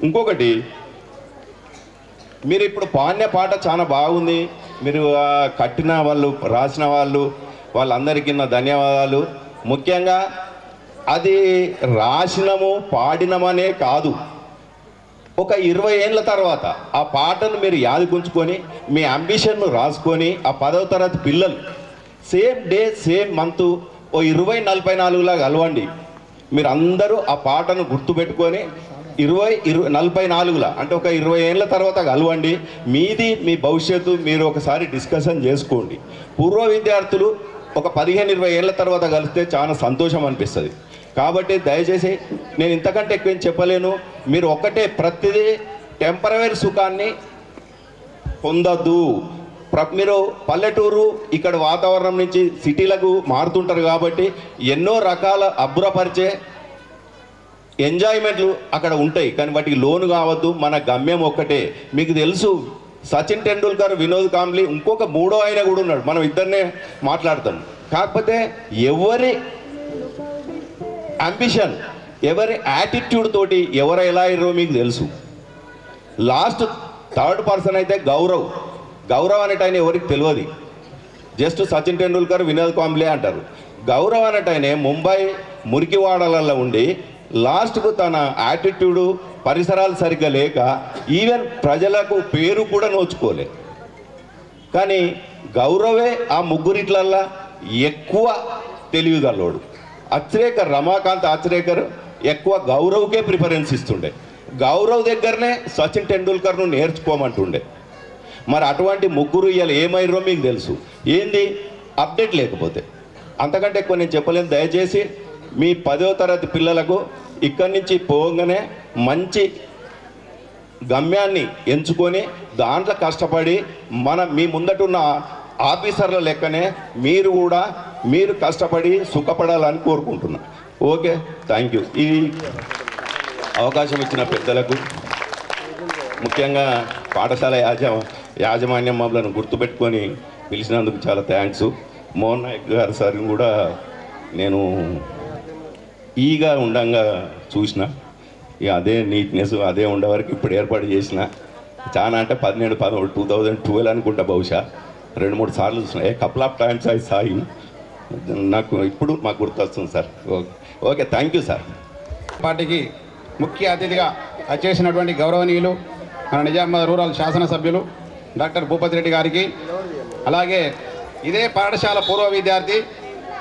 ఇంకొకటి, మీరు ఇప్పుడు పాడిన పాట చాలా బాగుంది. మీరు కట్టిన వాళ్ళు, రాసిన వాళ్ళందరికీ నా ధన్యవాదాలు. ముఖ్యంగా అది రాసినము పాడినమనే కాదు, ఒక 20 ఏళ్ళ తర్వాత ఆ పాటను మీరు యాదకుంచుకొని మీ అంబిషన్ను రాసుకొని ఆ 10వ తరగతి పిల్లలు సేమ్ డే సేమ్ మంత్ 2044లా కలవండి. మీరు అందరూ ఆ పాటను గుర్తుపెట్టుకొని 2044లా అంటే ఒక 20 ఏళ్ళ తర్వాత కలవండి. మీ భవిష్యత్తు మీరు ఒకసారి డిస్కషన్ చేసుకోండి. పూర్వ విద్యార్థులు ఒక 15-20 ఏళ్ళ తర్వాత కలిస్తే చాలా సంతోషం అనిపిస్తుంది. కాబట్టి దయచేసి నేను ఇంతకంటే ఎక్కువ ఏం చెప్పలేను. మీరు ఒక్కటే, ప్రతిదీ టెంపరవరీ సుఖాన్ని పొందొద్దు. మీరు పల్లెటూరు ఇక్కడ వాతావరణం నుంచి సిటీలకు మారుతుంటారు కాబట్టి ఎన్నో రకాల అబ్బురపరిచే ఎంజాయ్మెంట్లు అక్కడ ఉంటాయి. కానీ వాటికి లోను కావద్దు. మన గమ్యం ఒక్కటే. మీకు తెలుసు, సచిన్ టెండూల్కర్, వినోద్ కాంబ్లీ, ఇంకొక 3వ ఆయన కూడా ఉన్నాడు. మనం ఇద్దరినే మాట్లాడతాం. కాకపోతే ఎవరి అంబిషన్, ఎవరి యాటిట్యూడ్ తోటి ఎవరు ఎలా అయ్యారో మీకు తెలుసు. లాస్ట్ 3rd పర్సన్ అయితే గౌరవ్ అనేట ఆయన ఎవరికి తెలియదు. జస్ట్ సచిన్ టెండూల్కర్, వినోద్ కాంబ్లీ అంటారు. గౌరవ్ అనేట ఆయన ముంబై మురికివాడలలో ఉండి లాస్ట్కు తన యాటిట్యూడు, పరిసరాలు సరిగ్గా లేక ఈవెన్ ప్రజలకు పేరు కూడా నోచుకోలే. కానీ గౌరవే ఆ ముగ్గురిట్లల్లా ఎక్కువ తెలివిగలవాడు. రమాకాంత్ ఆచ్రేకర్ ఎక్కువ గౌరవ్కే ప్రిఫరెన్స్ ఇస్తుండే. గౌరవ్ దగ్గరనే సచిన్ టెండూల్కర్ను నేర్చుకోమంటుండే. మరి అటువంటి ముగ్గురు ఇవాళ ఏమైర్రో మీకు తెలుసు. ఏంది అప్డేట్ లేకపోతే. అంతకంటే ఎక్కువ నేను చెప్పలేను. దయచేసి మీ 10వ తరగతి పిల్లలకు ఇక్కడి నుంచి పోగానే మంచి గమ్యాన్ని ఎంచుకొని దాంట్లో కష్టపడి మీ ముందటున్న ఆఫీసర్ల లెక్కనే మీరు కష్టపడి సుఖపడాలని కోరుకుంటున్నా. Okay, thank you. ఈ అవకాశం ఇచ్చిన పెద్దలకు, ముఖ్యంగా పాఠశాల యాజమాన్యం మమ్మల్ని గుర్తుపెట్టుకొని పిలిచినందుకు చాలా థ్యాంక్స్. మోహన్ నాయక్ గారు సార్ని కూడా నేను ఈగా ఉండంగా చూసిన. ఇక అదే నీట్నెస్ అదే ఉండేవరకు ఇప్పుడు ఏర్పాటు చేసిన. చాలా అంటే 17-11 2012 అనుకుంటా, బహుశా 2-3 సార్లు చూసిన. Couple of times I saw him. నాకు ఇప్పుడు మాకు గుర్తొస్తుంది sir. Okay, thank you sir. పార్టీకి ముఖ్య అతిథిగా వచ్చేసినటువంటి గౌరవనీయులు మన నిజామాబాద్ రూరల్ శాసనసభ్యులు డాక్టర్ భూపతి రెడ్డి గారికి, అలాగే ఇదే పాఠశాల పూర్వ విద్యార్థి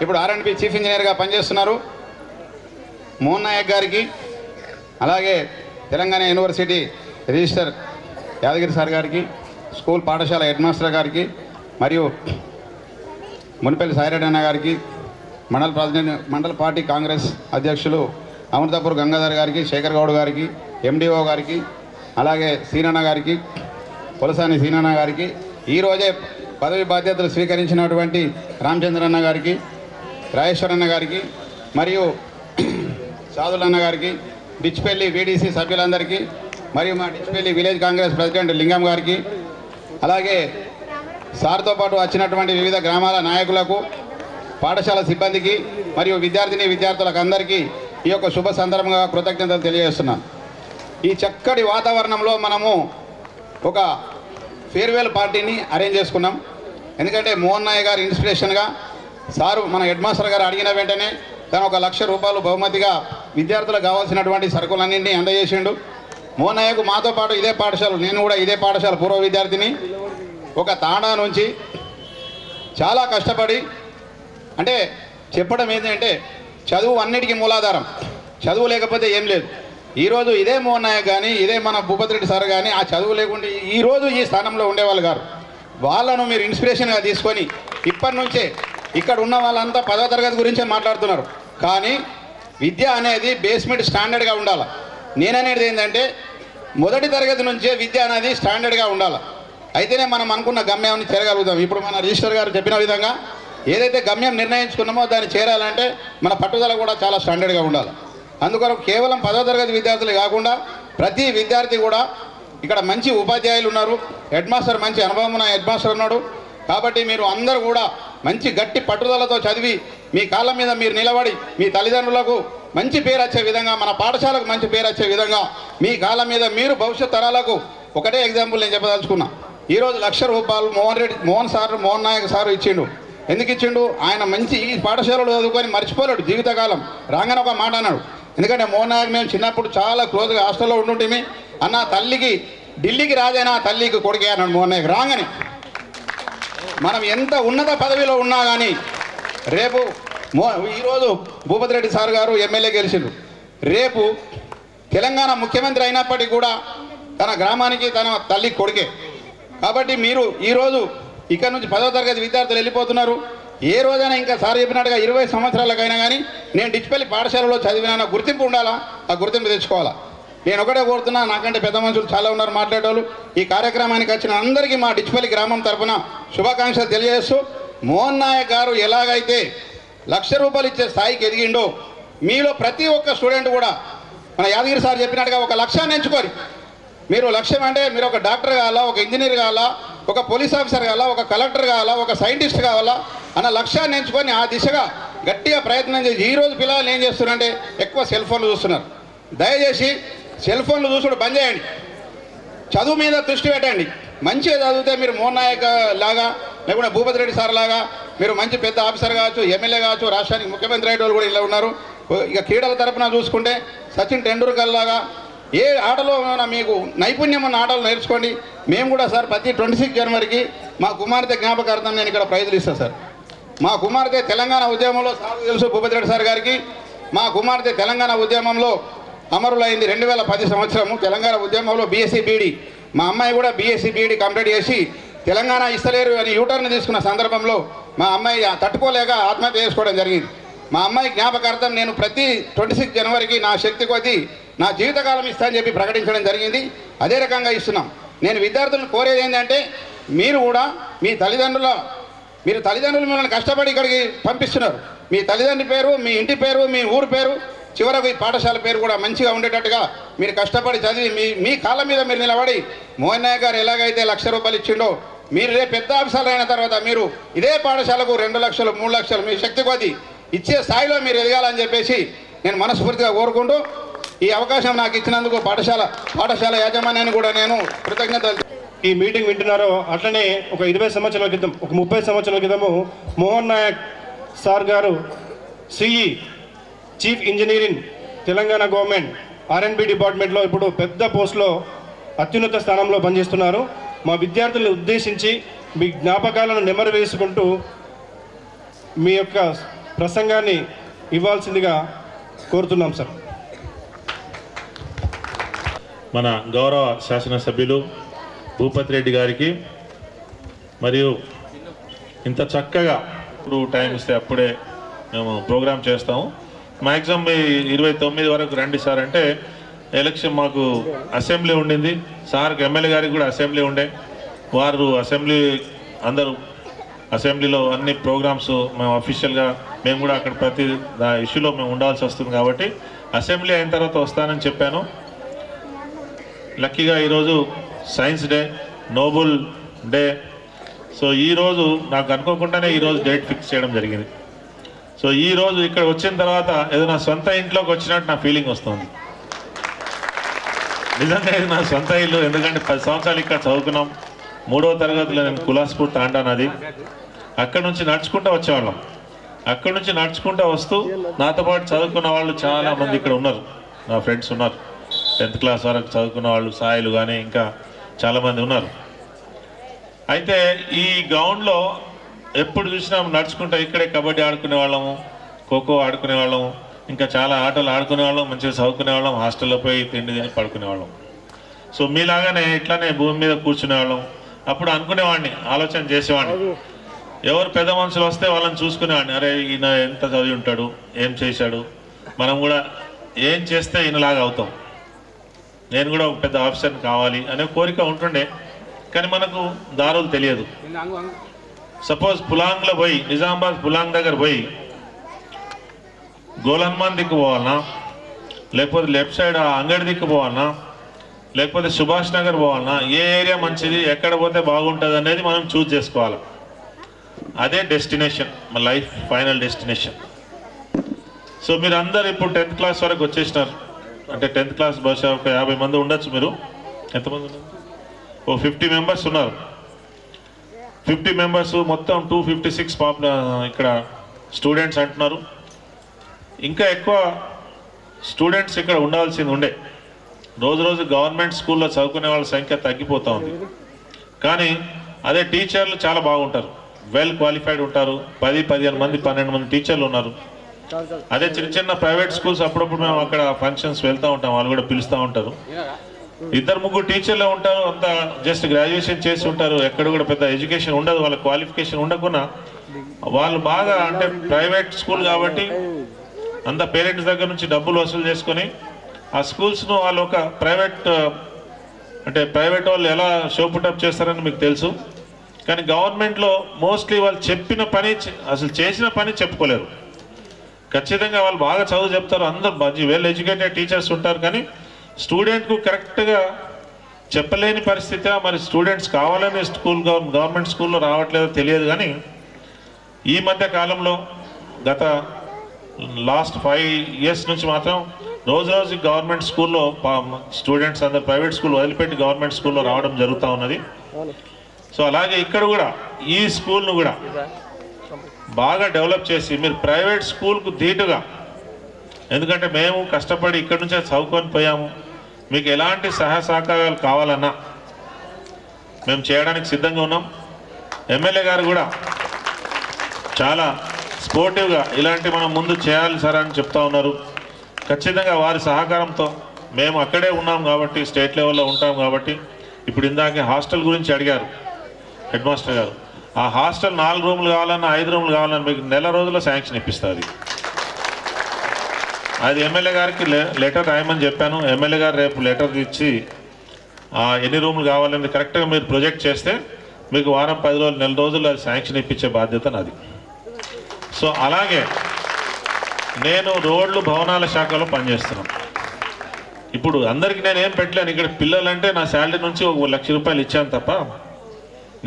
ఇప్పుడు R&B చీఫ్ ఇంజనీర్గా పనిచేస్తున్నారు మోహన్ నాయక్ గారికి, అలాగే Telangana university register Yadagiri sir గారికి, స్కూల్ పాఠశాల హెడ్ మాస్టర్ గారికి, మరియు మునిపల్లి సాయిరెడ్డి అన్న గారికి, మండల పార్టీ కాంగ్రెస్ అధ్యక్షులు అమృతాపూర్ గంగాధర్ గారికి, శేఖర్ గౌడ్ గారికి, MDO గారికి, అలాగే సీనన్న గారికి, పొలసాని సీనన్న గారికి, ఈరోజే పదవి బాధ్యతలు స్వీకరించినటువంటి రామచంద్రన్న గారికి, రాజేశ్వరన్న గారికి, మరియు సాదులన్న గారికి, డిచ్పల్లి VDC సభ్యులందరికీ, మరియు మా డిచ్పల్లి విలేజ్ కాంగ్రెస్ ప్రెసిడెంట్ లింగం గారికి, అలాగే సార్తో పాటు వచ్చినటువంటి వివిధ గ్రామాల నాయకులకు, పాఠశాల సిబ్బందికి మరియు విద్యార్థులకు అందరికీ ఈ యొక్క శుభ సందర్భంగా కృతజ్ఞతలు తెలియజేస్తున్నాను. ఈ చక్కటి వాతావరణంలో మనము ఒక ఫేర్వెల్ పార్టీని అరేంజ్ చేసుకున్నాం. ఎందుకంటే మోహన్ నాయక్ గారు ఇన్స్పిరేషన్గా సారు మన హెడ్ మాస్టర్ గారు అడిగిన వెంటనే తను ₹1,00,000 బహుమతిగా విద్యార్థులకు కావాల్సినటువంటి సరుకులన్నింటినీ అందజేసిండు. మోహన్ నాయక్ మాతో పాటు ఇదే పాఠశాల, నేను కూడా ఇదే పాఠశాల పూర్వ విద్యార్థిని, ఒక తాండా నుంచి చాలా కష్టపడి, అంటే చెప్పడం ఏంటంటే చదువు అన్నిటికీ మూలాధారం, చదువు లేకపోతే ఏం లేదు. ఈరోజు ఇదే మోహన్ నాయక్ కానీ ఇదే మన భూపతి రెడ్డి సార్ కానీ ఆ చదువు లేకుండా ఈరోజు ఈ స్థానంలో ఉండేవాళ్ళు గారు. వాళ్ళను మీరు ఇన్స్పిరేషన్గా తీసుకొని ఇప్పటి నుంచే ఇక్కడ ఉన్న వాళ్ళంతా 10వ తరగతి గురించే మాట్లాడుతున్నారు, కానీ విద్య అనేది బేస్మెంట్ స్టాండర్డ్గా ఉండాలి. నేననేది ఏంటంటే మొదటి తరగతి నుంచే విద్య అనేది స్టాండర్డ్గా ఉండాలి. అయితేనే మనం అనుకున్న గమ్యాన్ని చేరగలుగుతాం. ఇప్పుడు మన రిజిస్టర్ గారు చెప్పిన విధంగా ఏదైతే గమ్యం నిర్ణయించుకున్నామో దాన్ని చేరాలంటే మన పట్టుదల కూడా చాలా స్టాండర్డ్గా ఉండాలి. అందుకొరకు కేవలం 10వ తరగతి విద్యార్థులే కాకుండా ప్రతి విద్యార్థి కూడా ఇక్కడ మంచి ఉపాధ్యాయులు ఉన్నారు, హెడ్ మాస్టర్ మంచి అనుభవం ఉన్న హెడ్ మాస్టర్ ఉన్నాడు. కాబట్టి మీరు అందరూ కూడా మంచి గట్టి పట్టుదలతో చదివి మీ కాళ్ళ మీద మీరు నిలబడి మీ తల్లిదండ్రులకు మంచి పేరు వచ్చే విధంగా, మన పాఠశాలకు మంచి పేరు వచ్చే విధంగా మీ కాళ్ళ మీద మీరు భవిష్యత్ తరాలకు ఒకటే ఎగ్జాంపుల్ నేను చెప్పదలుచుకున్నా. ఈరోజు ₹1,00,000 మోహన్ నాయక్ సారు ఇచ్చిండు. ఎందుకు ఇచ్చిండు? ఆయన మంచి ఈ పాఠశాలలో చదువుకొని మర్చిపోలేడు జీవితకాలం. రాగానే ఒక మాట అన్నాడు, ఎందుకంటే మోహన్ నాయక్ మేము చిన్నప్పుడు చాలా క్లోజ్గా హాస్టల్లో ఉంటుంటే, అన్న తల్లికి ఢిల్లీకి రాజైనా తల్లికి కొడుకే అన్నాడు మోహన్ నాయక్. రాగానే మనం ఎంత ఉన్నత పదవిలో ఉన్నా కానీ రేపు ఈరోజు భూపతి రెడ్డి సార్ గారు ఎమ్మెల్యే గెలిచిండ్రు, రేపు తెలంగాణ ముఖ్యమంత్రి అయినప్పటికీ కూడా తన గ్రామానికి తన తల్లి కొడుకే. కాబట్టి మీరు ఈరోజు ఇక్కడ నుంచి 10వ తరగతి విద్యార్థులు వెళ్ళిపోతున్నారు. ఏ రోజైనా ఇంకా సార్ చెప్పినట్టుగా 20 సంవత్సరాలకైనా కానీ నేను డిచ్పల్లి పాఠశాలలో చదివిన గుర్తింపు ఉండాలా, ఆ గుర్తింపు తెచ్చుకోవాలా. నేను ఒకటే కోరుతున్నా, నాకంటే పెద్ద మనుషులు చాలా ఉన్నారు మాట్లాడేవాళ్ళు. ఈ కార్యక్రమానికి వచ్చిన అందరికీ మా డిచ్పల్లి గ్రామం తరఫున శుభాకాంక్షలు తెలియజేస్తూ, మోహన్ నాయక్ గారు ఎలాగైతే ₹1,00,000 ఇచ్చే స్థాయికి ఎదిగిండో మీలో ప్రతి ఒక్క స్టూడెంట్ కూడా మన యాదగిరి సార్ చెప్పినట్టుగా ఒక లక్ష్యాన్ని ఎంచుకోరు. మీరు లక్ష్యం అంటే మీరు ఒక డాక్టర్ కావాలా, ఒక ఇంజనీర్ కావాలా, ఒక పోలీస్ ఆఫీసర్ కావాలా, ఒక కలెక్టర్ కావాలా, ఒక సైంటిస్ట్ కావాలా అన్న లక్ష్యాన్ని ఎంచుకొని ఆ దిశగా గట్టిగా ప్రయత్నం చేసి, ఈరోజు పిల్లలు ఏం చేస్తున్నారంటే ఎక్కువ సెల్ ఫోన్లు చూస్తున్నారు. దయచేసి సెల్ ఫోన్లు చూసుడు బంద్ చేయండి, చదువు మీద దృష్టి పెట్టండి. మంచిగా చదివితే మీరు మోహన్ నాయక్ లాగా లేకుంటే భూపతి రెడ్డి సార్ లాగా మీరు మంచి పెద్ద ఆఫీసర్ కావచ్చు, ఎమ్మెల్యే కావచ్చు, రాష్ట్రానికి ముఖ్యమంత్రి అయ్యే వాళ్ళు కూడా ఇలా ఉన్నారు. ఇక క్రీడల తరపున చూసుకుంటే సచిన్ టెండూల్కర్ లాగా ఏ ఆటలో మీకు నైపుణ్యం ఉన్న ఆటలు నేర్చుకోండి. మేము కూడా సార్ ప్రతి 26 జనవరికి మా కుమార్తె జ్ఞాపకార్థం నేను ఇక్కడ ప్రైజులు ఇస్తాను సార్. మా కుమార్తె తెలంగాణ ఉద్యమంలో సార్ తెలుసు భూపతి రెడ్డి సార్ గారికి, మా కుమార్తె తెలంగాణ ఉద్యమంలో అమరులైంది 2010 సంవత్సరము తెలంగాణ ఉద్యమంలో BSc BD. మా అమ్మాయి కూడా BSc BD కంప్లీట్ చేసి తెలంగాణ ఇస్తలేరు అని యూటర్న్ తీసుకున్న సందర్భంలో మా అమ్మాయి తట్టుకోలేక ఆత్మహత్య చేసుకోవడం జరిగింది. మా అమ్మాయి జ్ఞాపకార్థం నేను ప్రతి 26 జనవరికి నా శక్తి కొద్దీ నా జీవితకాలం ఇస్తా అని చెప్పి ప్రకటించడం జరిగింది. అదే రకంగా ఇస్తున్నాం. నేను విద్యార్థులను కోరేది ఏంటంటే మీరు కూడా మీ తల్లిదండ్రులు మిమ్మల్ని కష్టపడి ఇక్కడికి పంపిస్తున్నారు. మీ తల్లిదండ్రుల పేరు, మీ ఇంటి పేరు, మీ ఊరు పేరు, చివరకు ఈ పాఠశాల పేరు కూడా మంచిగా ఉండేటట్టుగా మీరు కష్టపడి చదివి మీ కాళ్ళ మీద మీరు నిలబడి మోహన్ నాయక్ గారు ఎలాగైతే ₹1,00,000 ఇచ్చిండో మీరు రేపు పెద్ద ఆఫీసర్లు అయిన తర్వాత మీరు ఇదే పాఠశాలకు 2 లక్షలు 3 లక్షలు మీ శక్తి కొద్దీ ఇచ్చే స్థాయిలో మీరు ఎదగాలని చెప్పేసి నేను మనస్ఫూర్తిగా కోరుకుంటూ ఈ అవకాశం నాకు ఇచ్చినందుకు పాఠశాల యాజమాన్యాన్ని కూడా నేను కృతజ్ఞతలు. ఈ మీటింగ్ వింటున్నారో అట్లనే ఒక 20 సంవత్సరాల క్రితం, ఒక 30 సంవత్సరాల క్రితము మోహన్ నాయక్ సార్ గారు CE chief engineering Telangana government R&B డిపార్ట్మెంట్లో ఇప్పుడు పెద్ద పోస్ట్లో అత్యున్నత స్థానంలో పనిచేస్తున్నారు. మా విద్యార్థులను ఉద్దేశించి మీ జ్ఞాపకాలను నెమరు వేసుకుంటూ మీ యొక్క ప్రసంగాన్ని ఇవ్వాల్సిందిగా కోరుతున్నాం సార్. మన గౌరవ శాసనసభ్యులు భూపతి రెడ్డి గారికి మరియు ఇంత చక్కగా ఇప్పుడు టైం ఇస్తే అప్పుడే మేము ప్రోగ్రామ్ చేస్తాము. మ్యాక్సిమం 29 వరకు రండి సార్ అంటే ఎలక్షన్ మాకు అసెంబ్లీ ఉండింది, సార్కి ఎమ్మెల్యే గారికి కూడా అసెంబ్లీ ఉండే, వారు అసెంబ్లీ అందరూ అసెంబ్లీలో అన్ని ప్రోగ్రామ్స్ మేము అఫీషియల్గా మేము కూడా అక్కడ ప్రతి ఇష్యూలో మేము ఉండాల్సి వస్తుంది కాబట్టి అసెంబ్లీ అయిన తర్వాత వస్తానని చెప్పాను. లక్కీగా ఈరోజు science day, Nobel day. So ఈరోజు నాకు అనుకోకుండానే ఈరోజు డేట్ ఫిక్స్ చేయడం జరిగింది. సో ఈరోజు ఇక్కడ వచ్చిన తర్వాత ఏదో నా సొంత ఇంట్లోకి వచ్చినట్టు నా ఫీలింగ్ వస్తుంది. నిజంగా ఇది నా సొంత ఇల్లు, ఎందుకంటే 10 సంవత్సరాలు ఇక్కడ చదువుకున్నాం. 3వ తరగతిలో నేను కులాస్పూర్ తాండా నాది. అక్కడ నుంచి నడుచుకుంటూ వచ్చేవాళ్ళం. అక్కడ నుంచి నడుచుకుంటూ వస్తూ నాతో పాటు చదువుకున్న వాళ్ళు చాలామంది ఇక్కడ ఉన్నారు, నా ఫ్రెండ్స్ ఉన్నారు. 10th క్లాస్ వరకు చదువుకున్న వాళ్ళు సాయిలు కానీ ఇంకా చాలామంది ఉన్నారు. అయితే ఈ గ్రౌండ్లో ఎప్పుడు చూసినా నడుచుకుంటూ ఇక్కడే కబడ్డీ ఆడుకునే వాళ్ళము, ఖోఖో ఆడుకునే వాళ్ళము, ఇంకా చాలా ఆటలు ఆడుకునే వాళ్ళం, మంచిగా చదువుకునే వాళ్ళం, హాస్టల్లో పోయి తిండి తిని పడుకునే వాళ్ళం. సో మీలాగానే ఇట్లానే భూమి మీద కూర్చునే వాళ్ళం. అప్పుడు అనుకునేవాడిని, ఆలోచన చేసేవాడిని, ఎవరు పెద్ద మనుషులు వస్తే వాళ్ళని చూసుకునేవాడిని. అరే ఈయన ఎంత చదివి ఉంటాడు, ఏం చేశాడు, మనం కూడా ఏం చేస్తే ఈయనలాగా అవుతాం, నేను కూడా ఒక పెద్ద ఆఫీసర్ని కావాలి అనే కోరిక ఉంటుండే. కానీ మనకు దారులు తెలియదు. సపోజ్ పులాంగ్లో పోయి, నిజామాబాద్ పులాంగ్ దగ్గర పోయి గోలన్మాన్ దిక్కు పోవాలన్నా, లేకపోతే లెఫ్ట్ సైడ్ అంగడి దిక్కు పోవాలన్నా, లేకపోతే సుభాష్ నగర్ పోవాలన్నా, ఏ ఏరియా మంచిది, ఎక్కడ పోతే బాగుంటుంది అనేది మనం చూస్ చేసుకోవాలి. అదే డెస్టినేషన్, మన లైఫ్ ఫైనల్ డెస్టినేషన్. సో మీరు అందరు ఇప్పుడు 10th క్లాస్ వరకు వచ్చేసినారు. అంటే 10th క్లాస్ బహుశా ఒక 50 మంది ఉండొచ్చు. మీరు ఎంతమంది ఉన్నారు? ఓ 50 మెంబర్స్ ఉన్నారు. 50 మెంబర్స్ మొత్తం 256 ఇక్కడ స్టూడెంట్స్ అంటున్నారు. ఇంకా ఎక్కువ స్టూడెంట్స్ ఇక్కడ ఉండాల్సింది ఉండే. రోజు రోజు గవర్నమెంట్ స్కూల్లో చదువుకునే వాళ్ళ సంఖ్య తగ్గిపోతూ ఉంది. కానీ అదే టీచర్లు చాలా బాగుంటారు, వెల్ క్వాలిఫైడ్ ఉంటారు. 10-15 మంది 12 మంది టీచర్లు ఉన్నారు. అదే చిన్న చిన్న ప్రైవేట్ స్కూల్స్ అప్పుడప్పుడు మేము అక్కడ ఫంక్షన్స్ వెళ్తూ ఉంటాం, వాళ్ళు కూడా పిలుస్తూ ఉంటారు. 2-3 టీచర్లే ఉంటారు, అంతా జస్ట్ గ్రాడ్యుయేషన్ చేసి ఉంటారు, ఎక్కడ కూడా పెద్ద ఎడ్యుకేషన్ ఉండదు, వాళ్ళ క్వాలిఫికేషన్ ఉండకుండా వాళ్ళు బాగా అంటే ప్రైవేట్ స్కూల్ కాబట్టి అంత పేరెంట్స్ దగ్గర నుంచి డబ్బులు వసూలు చేసుకొని ఆ స్కూల్స్ను వాళ్ళు ఒక ప్రైవేట్ వాళ్ళు ఎలా షో పుటప్ చేస్తారని మీకు తెలుసు. కానీ గవర్నమెంట్లో మోస్ట్లీ వాళ్ళు చెప్పిన పని అసలు చేసిన పని చెప్పుకోలేరు. ఖచ్చితంగా వాళ్ళు బాగా చదువు చెప్తారు, అందరు వెల్ ఎడ్యుకేటెడ్ టీచర్స్ ఉంటారు. కానీ స్టూడెంట్కు కరెక్ట్గా చెప్పలేని పరిస్థితి. మరి స్టూడెంట్స్ కావాలని గవర్నమెంట్ స్కూల్లో రావట్లేదో తెలియదు. కానీ ఈ మధ్య కాలంలో గత లాస్ట్ 5 years నుంచి మాత్రం రోజు రోజుకి గవర్నమెంట్ స్కూల్లో స్టూడెంట్స్ అందరు ప్రైవేట్ స్కూల్ వదిలిపెట్టి గవర్నమెంట్ స్కూల్లో రావడం జరుగుతూ ఉన్నది. సో అలాగే ఇక్కడ కూడా ఈ స్కూల్ను కూడా బాగా డెవలప్ చేసి మీరు ప్రైవేట్ స్కూల్కు ధీటుగా, ఎందుకంటే మేము కష్టపడి ఇక్కడి నుంచే చదువుకొని పోయాము, మీకు ఎలాంటి సహాయ సహకారాలు కావాలన్నా మేము చేయడానికి సిద్ధంగా ఉన్నాం. ఎమ్మెల్యే గారు కూడా చాలా స్పోర్టివ్గా ఇలాంటి మనం ముందు చేయాలి సార్ అని చెప్తా ఉన్నారు. ఖచ్చితంగా వారి సహకారంతో మేము అక్కడే ఉన్నాం కాబట్టి, స్టేట్ లెవెల్లో ఉంటాం కాబట్టి. ఇప్పుడు ఇందాకే హాస్టల్ గురించి అడిగారు హెడ్ మాస్టర్ గారు. ఆ హాస్టల్ 4 రూములు కావాలన్నా 5 రూములు కావాలన్నా మీకు నెల రోజుల్లో శాంక్షన్ ఇప్పిస్తుంది. అది ఎమ్మెల్యే గారికి లెటర్ రాయమని చెప్పాను. ఎమ్మెల్యే గారు రేపు లెటర్ ఇచ్చి ఎన్ని రూములు కావాలని కరెక్ట్గా మీరు ప్రొజెక్ట్ చేస్తే మీకు వారం 10 రోజులు నెల రోజుల్లో అది శాంక్షన్ ఇప్పించే బాధ్యత నాది. సో అలాగే నేను రోడ్లు భవనాల శాఖలో పనిచేస్తున్నాను. ఇప్పుడు అందరికీ నేనేం పెట్టలేను. ఇక్కడ పిల్లలంటే నా శాలరీ నుంచి ఒక 1 లక్ష రూపాయలు ఇచ్చాను తప్ప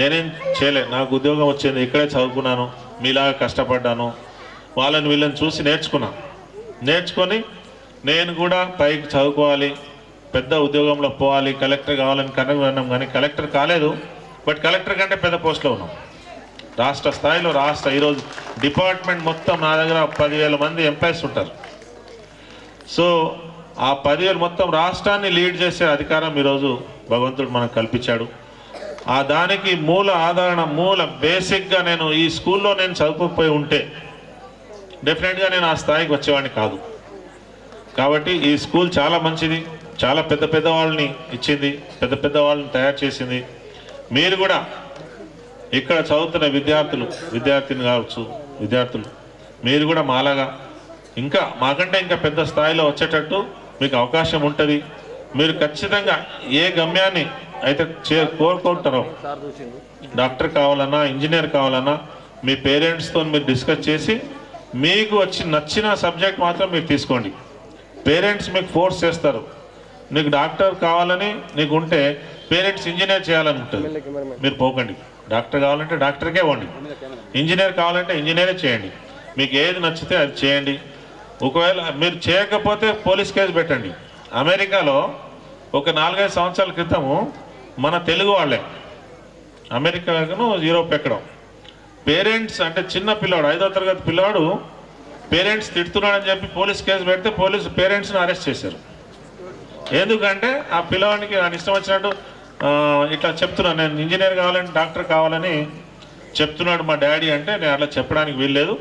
నేనేం చేయలే. నాకు ఉద్యోగం వచ్చింది, ఇక్కడే చదువుకున్నాను, మీలాగా కష్టపడ్డాను, వాళ్ళని వీళ్ళని చూసి నేర్చుకొని నేను కూడా పైకి చదువుకోవాలి, పెద్ద ఉద్యోగంలో పోవాలి, కలెక్టర్ కావాలని కనుగొన్నాం. కానీ కలెక్టర్ కాలేదు. బట్ కలెక్టర్ కంటే పెద్ద పోస్ట్లో ఉన్నాం. రాష్ట్ర స్థాయిలో ఈరోజు డిపార్ట్మెంట్ మొత్తం నా దగ్గర 10,000 మంది ఎంప్లాయీస్ ఉంటారు. సో ఆ 10,000 మొత్తం రాష్ట్రాన్ని లీడ్ చేసే అధికారం ఈరోజు భగవంతుడు మనకు కల్పించాడు. ఆ దానికి మూల ఆధారణ బేసిక్గా నేను ఈ స్కూల్లో నేను చదువుకోకపోయి ఉంటే డెఫినెట్గా నేను ఆ స్థాయికి వచ్చేవాడిని కాదు. కాబట్టి ఈ స్కూల్ చాలా మంచిది, చాలా పెద్ద వాళ్ళని ఇచ్చింది, పెద్ద వాళ్ళని తయారు చేసింది. మీరు కూడా ఇక్కడ చదువుతున్న విద్యార్థిని కావచ్చు, విద్యార్థులు మీరు కూడా మాలాగా ఇంకా మాకంటే ఇంకా పెద్ద స్థాయిలో వచ్చేటట్టు మీకు అవకాశం ఉంటుంది. మీరు ఖచ్చితంగా ఏ గమ్యాన్ని అయితే కోరుకుంటారో, డాక్టర్ కావాలన్నా, ఇంజనీర్ కావాలన్నా, మీ పేరెంట్స్తో మీరు డిస్కస్ చేసి మీకు నచ్చిన సబ్జెక్ట్ మాత్రం మీరు తీసుకోండి. పేరెంట్స్ మీకు ఫోర్స్ చేస్తారు. నీకు డాక్టర్ కావాలని నీకు ఉంటే పేరెంట్స్ ఇంజనీర్ చేయాలని ఉంటుంది, మీరు పోకండి. డాక్టర్ కావాలంటే డాక్టర్కే ఇవ్వండి, ఇంజనీర్ కావాలంటే ఇంజనీరే చేయండి. మీకు ఏది నచ్చితే అది చేయండి. ఒకవేళ మీరు చేయకపోతే పోలీస్ కేసు పెట్టండి. అమెరికాలో ఒక 4-5 సంవత్సరాల క్రితము మన తెలుగు వాళ్ళే అమెరికాను యూరోప్ ఎక్కడం పేరెంట్స్ అంటే చిన్న పిల్లాడు 5వ తరగతి పిల్లాడు పేరెంట్స్ తిడుతున్నాడని చెప్పి పోలీస్ కేసు పెడితే పోలీసు పేరెంట్స్ని అరెస్ట్ చేశారు. ఎందుకంటే ఆ పిల్లవాడికి ఆయన ఇష్టం వచ్చినట్టు ఇట్లా చెప్తున్నాను, నేను ఇంజనీర్ కావాలని డాక్టర్ కావాలని చెప్తున్నాడు మా డాడీ అంటే నేను అట్లా చెప్పడానికి వీల్లేదు.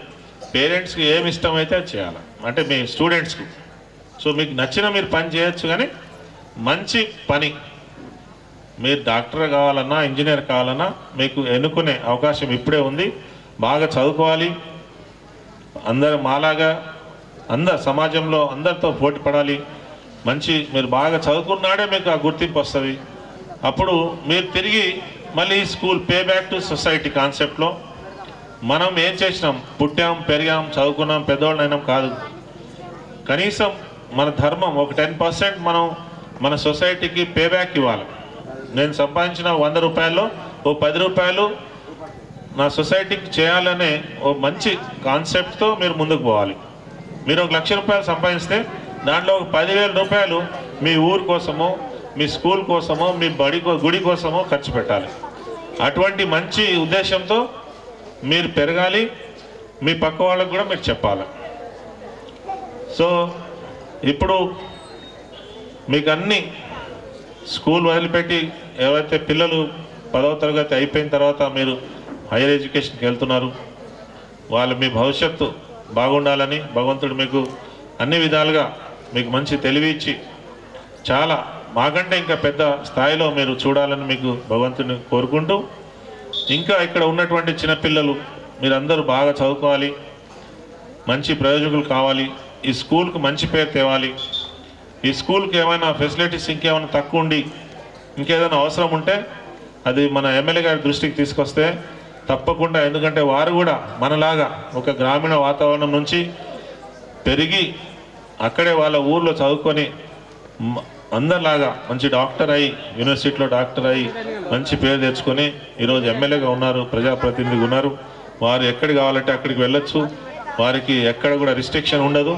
పేరెంట్స్కి ఏమి ఇష్టమైతే అది చేయాలి, అంటే మీ స్టూడెంట్స్కి. సో మీకు నచ్చిన మీరు పని చేయొచ్చు, కానీ మంచి పని. మీరు డాక్టర్ కావాలన్నా, ఇంజనీర్ కావాలన్నా మీకు ఎన్నుకునే అవకాశం ఇప్పుడే ఉంది. బాగా చదువుకోవాలి, అందరు మాలాగా సమాజంలో అందరితో పోటీ పడాలి. మీరు బాగా చదువుకున్నాడే మీకు ఆ గుర్తింపు వస్తుంది. అప్పుడు మీరు తిరిగి మళ్ళీ school pay back to society కాన్సెప్ట్లో మనం ఏం చేసినాం, పుట్టాం, పెరిగాం, చదువుకున్నాం, పెద్దవాళ్ళు అయినాం కాదు. కనీసం మన ధర్మం ఒక 10% మనం మన సొసైటీకి పే బ్యాక్ ఇవ్వాలి. నేను సంపాదించిన 100 రూపాయల్లో ఓ 10 రూపాయలు నా సొసైటీకి చేయాలనే ఓ మంచి కాన్సెప్ట్తో మీరు ముందుకు పోవాలి. మీరు 1,00,000 రూపాయలు సంపాదిస్తే దాంట్లో ఒక 10,000 రూపాయలు మీ ఊరు కోసమో, మీ స్కూల్ కోసమో, మీ గుడి కోసమో ఖర్చు పెట్టాలి. అటువంటి మంచి ఉద్దేశంతో మీరు పెరగాలి, మీ పక్క వాళ్ళకు కూడా మీరు చెప్పాలి. సో ఇప్పుడు మీకు అన్నీ స్కూల్ వదిలిపెట్టి ఎవరైతే పిల్లలు 10వ తరగతి అయిపోయిన తర్వాత మీరు హైయర్ ఎడ్యుకేషన్కి వెళ్తున్నారు, వాళ్ళు మీ భవిష్యత్తు బాగుండాలని భగవంతుడు మీకు అన్ని విధాలుగా మీకు మంచి తెలివి ఇచ్చి చాలా మాకంటే ఇంకా పెద్ద స్థాయిలో మీరు చూడాలని మీకు భగవంతుని కోరుకుంటూ, ఇంకా ఇక్కడ ఉన్నటువంటి చిన్నపిల్లలు మీరందరూ బాగా చదువుకోవాలి, మంచి ప్రయోజకులు కావాలి, ఈ స్కూల్కి మంచి పేరు తేవాలి. ఈ స్కూల్కి ఏమైనా ఫెసిలిటీస్ ఇంకేమైనా తక్కువ ఉండి ఇంకేదైనా అవసరం ఉంటే అది మన ఎమ్మెల్యే గారి దృష్టికి తీసుకొస్తే తప్పకుండా, ఎందుకంటే వారు కూడా మనలాగా ఒక గ్రామీణ వాతావరణం నుంచి పెరిగి అక్కడే వాళ్ళ ఊర్లో చదువుకొని అందరిలాగా మంచి డాక్టర్ అయ్యి, యూనివర్సిటీలో డాక్టర్ అయ్యి మంచి పేరు తెచ్చుకొని ఈరోజు ఎమ్మెల్యేగా ఉన్నారు, ప్రజాప్రతినిధిగా ఉన్నారు. వారు ఎక్కడికి కావాలంటే అక్కడికి వెళ్ళొచ్చు, వారికి ఎక్కడ కూడా రిస్ట్రిక్షన్ ఉండదు.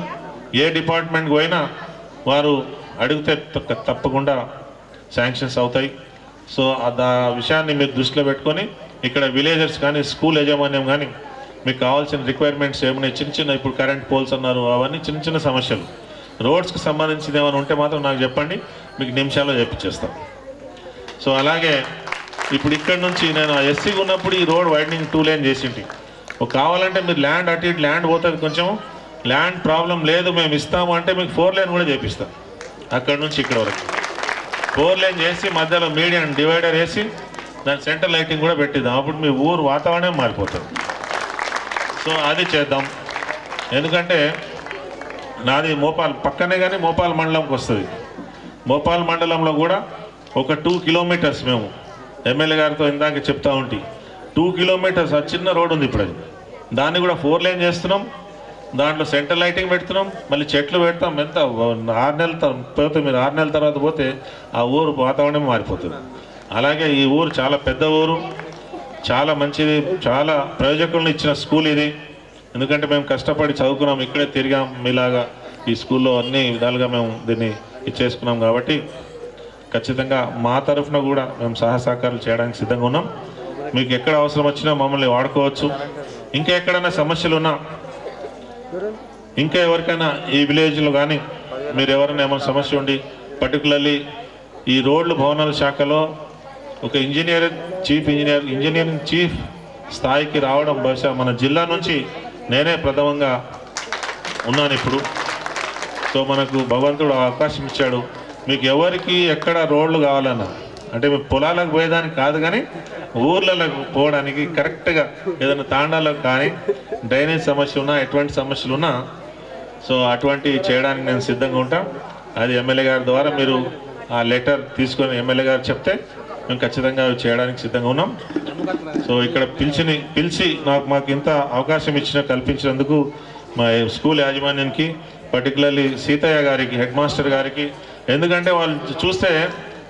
ఏ డిపార్ట్మెంట్కి పోయినా వారు అడిగితే తప్పకుండా శాంక్షన్స్ అవుతాయి. సో ఆ విషయాన్ని మీరు దృష్టిలో పెట్టుకొని ఇక్కడ విలేజర్స్ కానీ, స్కూల్ యాజమాన్యం కానీ మీకు కావాల్సిన రిక్వైర్మెంట్స్ ఏమైనా చిన్న ఇప్పుడు కరెంట్ పోల్స్ అన్నారు, అవన్నీ చిన్న సమస్యలు, రోడ్స్కి సంబంధించింది ఏమైనా ఉంటే మాత్రం నాకు చెప్పండి, మీకు నిమిషాల్లో చెప్పించేస్తాం. సో అలాగే ఇప్పుడు ఇక్కడ నుంచి నేను ఎస్సీగా ఉన్నప్పుడు ఈ రోడ్ వైడనింగ్ 2 లేన్ చేసింటి. కావాలంటే మీరు ల్యాండ్ అటు ఇటు ల్యాండ్ పోతుంది, కొంచెం ల్యాండ్ ప్రాబ్లం లేదు మేము ఇస్తాము అంటే మీకు 4 లేన్ కూడా చేపిస్తాం. అక్కడ నుంచి ఇక్కడ వరకు 4 లేన్ చేసి మధ్యలో మీడియం డివైడర్ వేసి దాని సెంటర్ లైటింగ్ కూడా పెట్టిద్దాం. అప్పుడు మీ ఊరు వాతావరణం మారిపోతుంది. సో అది చేద్దాం. ఎందుకంటే నాది మోపాల్ పక్కనే, కానీ మోపాల్ మండలంకి వస్తుంది. మోపాల్ మండలంలో కూడా ఒక 2 కిలోమీటర్స్ మేము ఎమ్మెల్యే గారితో ఇందాక చెప్తా ఉంటే 2 కిలోమీటర్స్ ఆ చిన్న రోడ్ ఉంది ఇప్పుడు, అది దాన్ని కూడా 4 లేన్ చేస్తున్నాం. దాంట్లో సెంటర్ లైటింగ్ పెడుతున్నాం, మళ్ళీ చెట్లు పెడతాం. ఎంత 6 నెలల తర్వాత మీరు 6 నెలల తర్వాత పోతే ఆ ఊరు వాతావరణం మారిపోతుంది. అలాగే ఈ ఊరు చాలా పెద్ద ఊరు, చాలా మంచిది, చాలా ప్రయోజకులను ఇచ్చిన స్కూల్ ఇది. ఎందుకంటే మేము కష్టపడి చదువుకున్నాం, ఇక్కడే తిరిగాం, మీలాగా ఈ స్కూల్లో అన్ని విధాలుగా మేము దీన్ని ఇచ్చేసుకున్నాం. కాబట్టి ఖచ్చితంగా మా తరఫున కూడా మేము సహకారాలు చేయడానికి సిద్ధంగా ఉన్నాం. మీకు ఎక్కడ అవసరం వచ్చినా మమ్మల్ని వాడుకోవచ్చు. ఇంకా ఎక్కడైనా సమస్యలు ఉన్నా, ఇంకా ఎవరికైనా ఈ విలేజ్లో కానీ మీరు ఎవరైనా ఏమైనా సమస్య ఉండి పర్టికులర్లీ ఈ రోడ్లు భవనాల శాఖలో ఒక ఇంజనీరింగ్ చీఫ్ స్థాయికి రావడం బహుశా మన జిల్లా నుంచి నేనే ప్రథమంగా ఉన్నాను ఇప్పుడు. సో మనకు భగవంతుడు అవకాశం ఇచ్చాడు. మీకు ఎవరికి ఎక్కడ రోడ్లు కావాలన్నా, అంటే మీ పొలాలకు పోయేదానికి కాదు కానీ ఊర్లకు పోవడానికి కరెక్ట్గా ఏదైనా తాండాలకు కానీ డ్రైనేజ్ సమస్య ఉన్నా, ఎటువంటి సమస్యలు ఉన్నా సో అటువంటివి చేయడానికి నేను సిద్ధంగా ఉంటాను. అది ఎమ్మెల్యే గారి ద్వారా మీరు ఆ లెటర్ తీసుకొని ఎమ్మెల్యే గారు చెప్తే మేము ఖచ్చితంగా అవి చేయడానికి సిద్ధంగా ఉన్నాం. సో ఇక్కడ పిలిచి మాకు ఇంత అవకాశం కల్పించినందుకు మా స్కూల్ యాజమాన్యానికి, పర్టికులర్లీ సీతయ్య గారికి, హెడ్ మాస్టర్ గారికి, ఎందుకంటే వాళ్ళు చూస్తే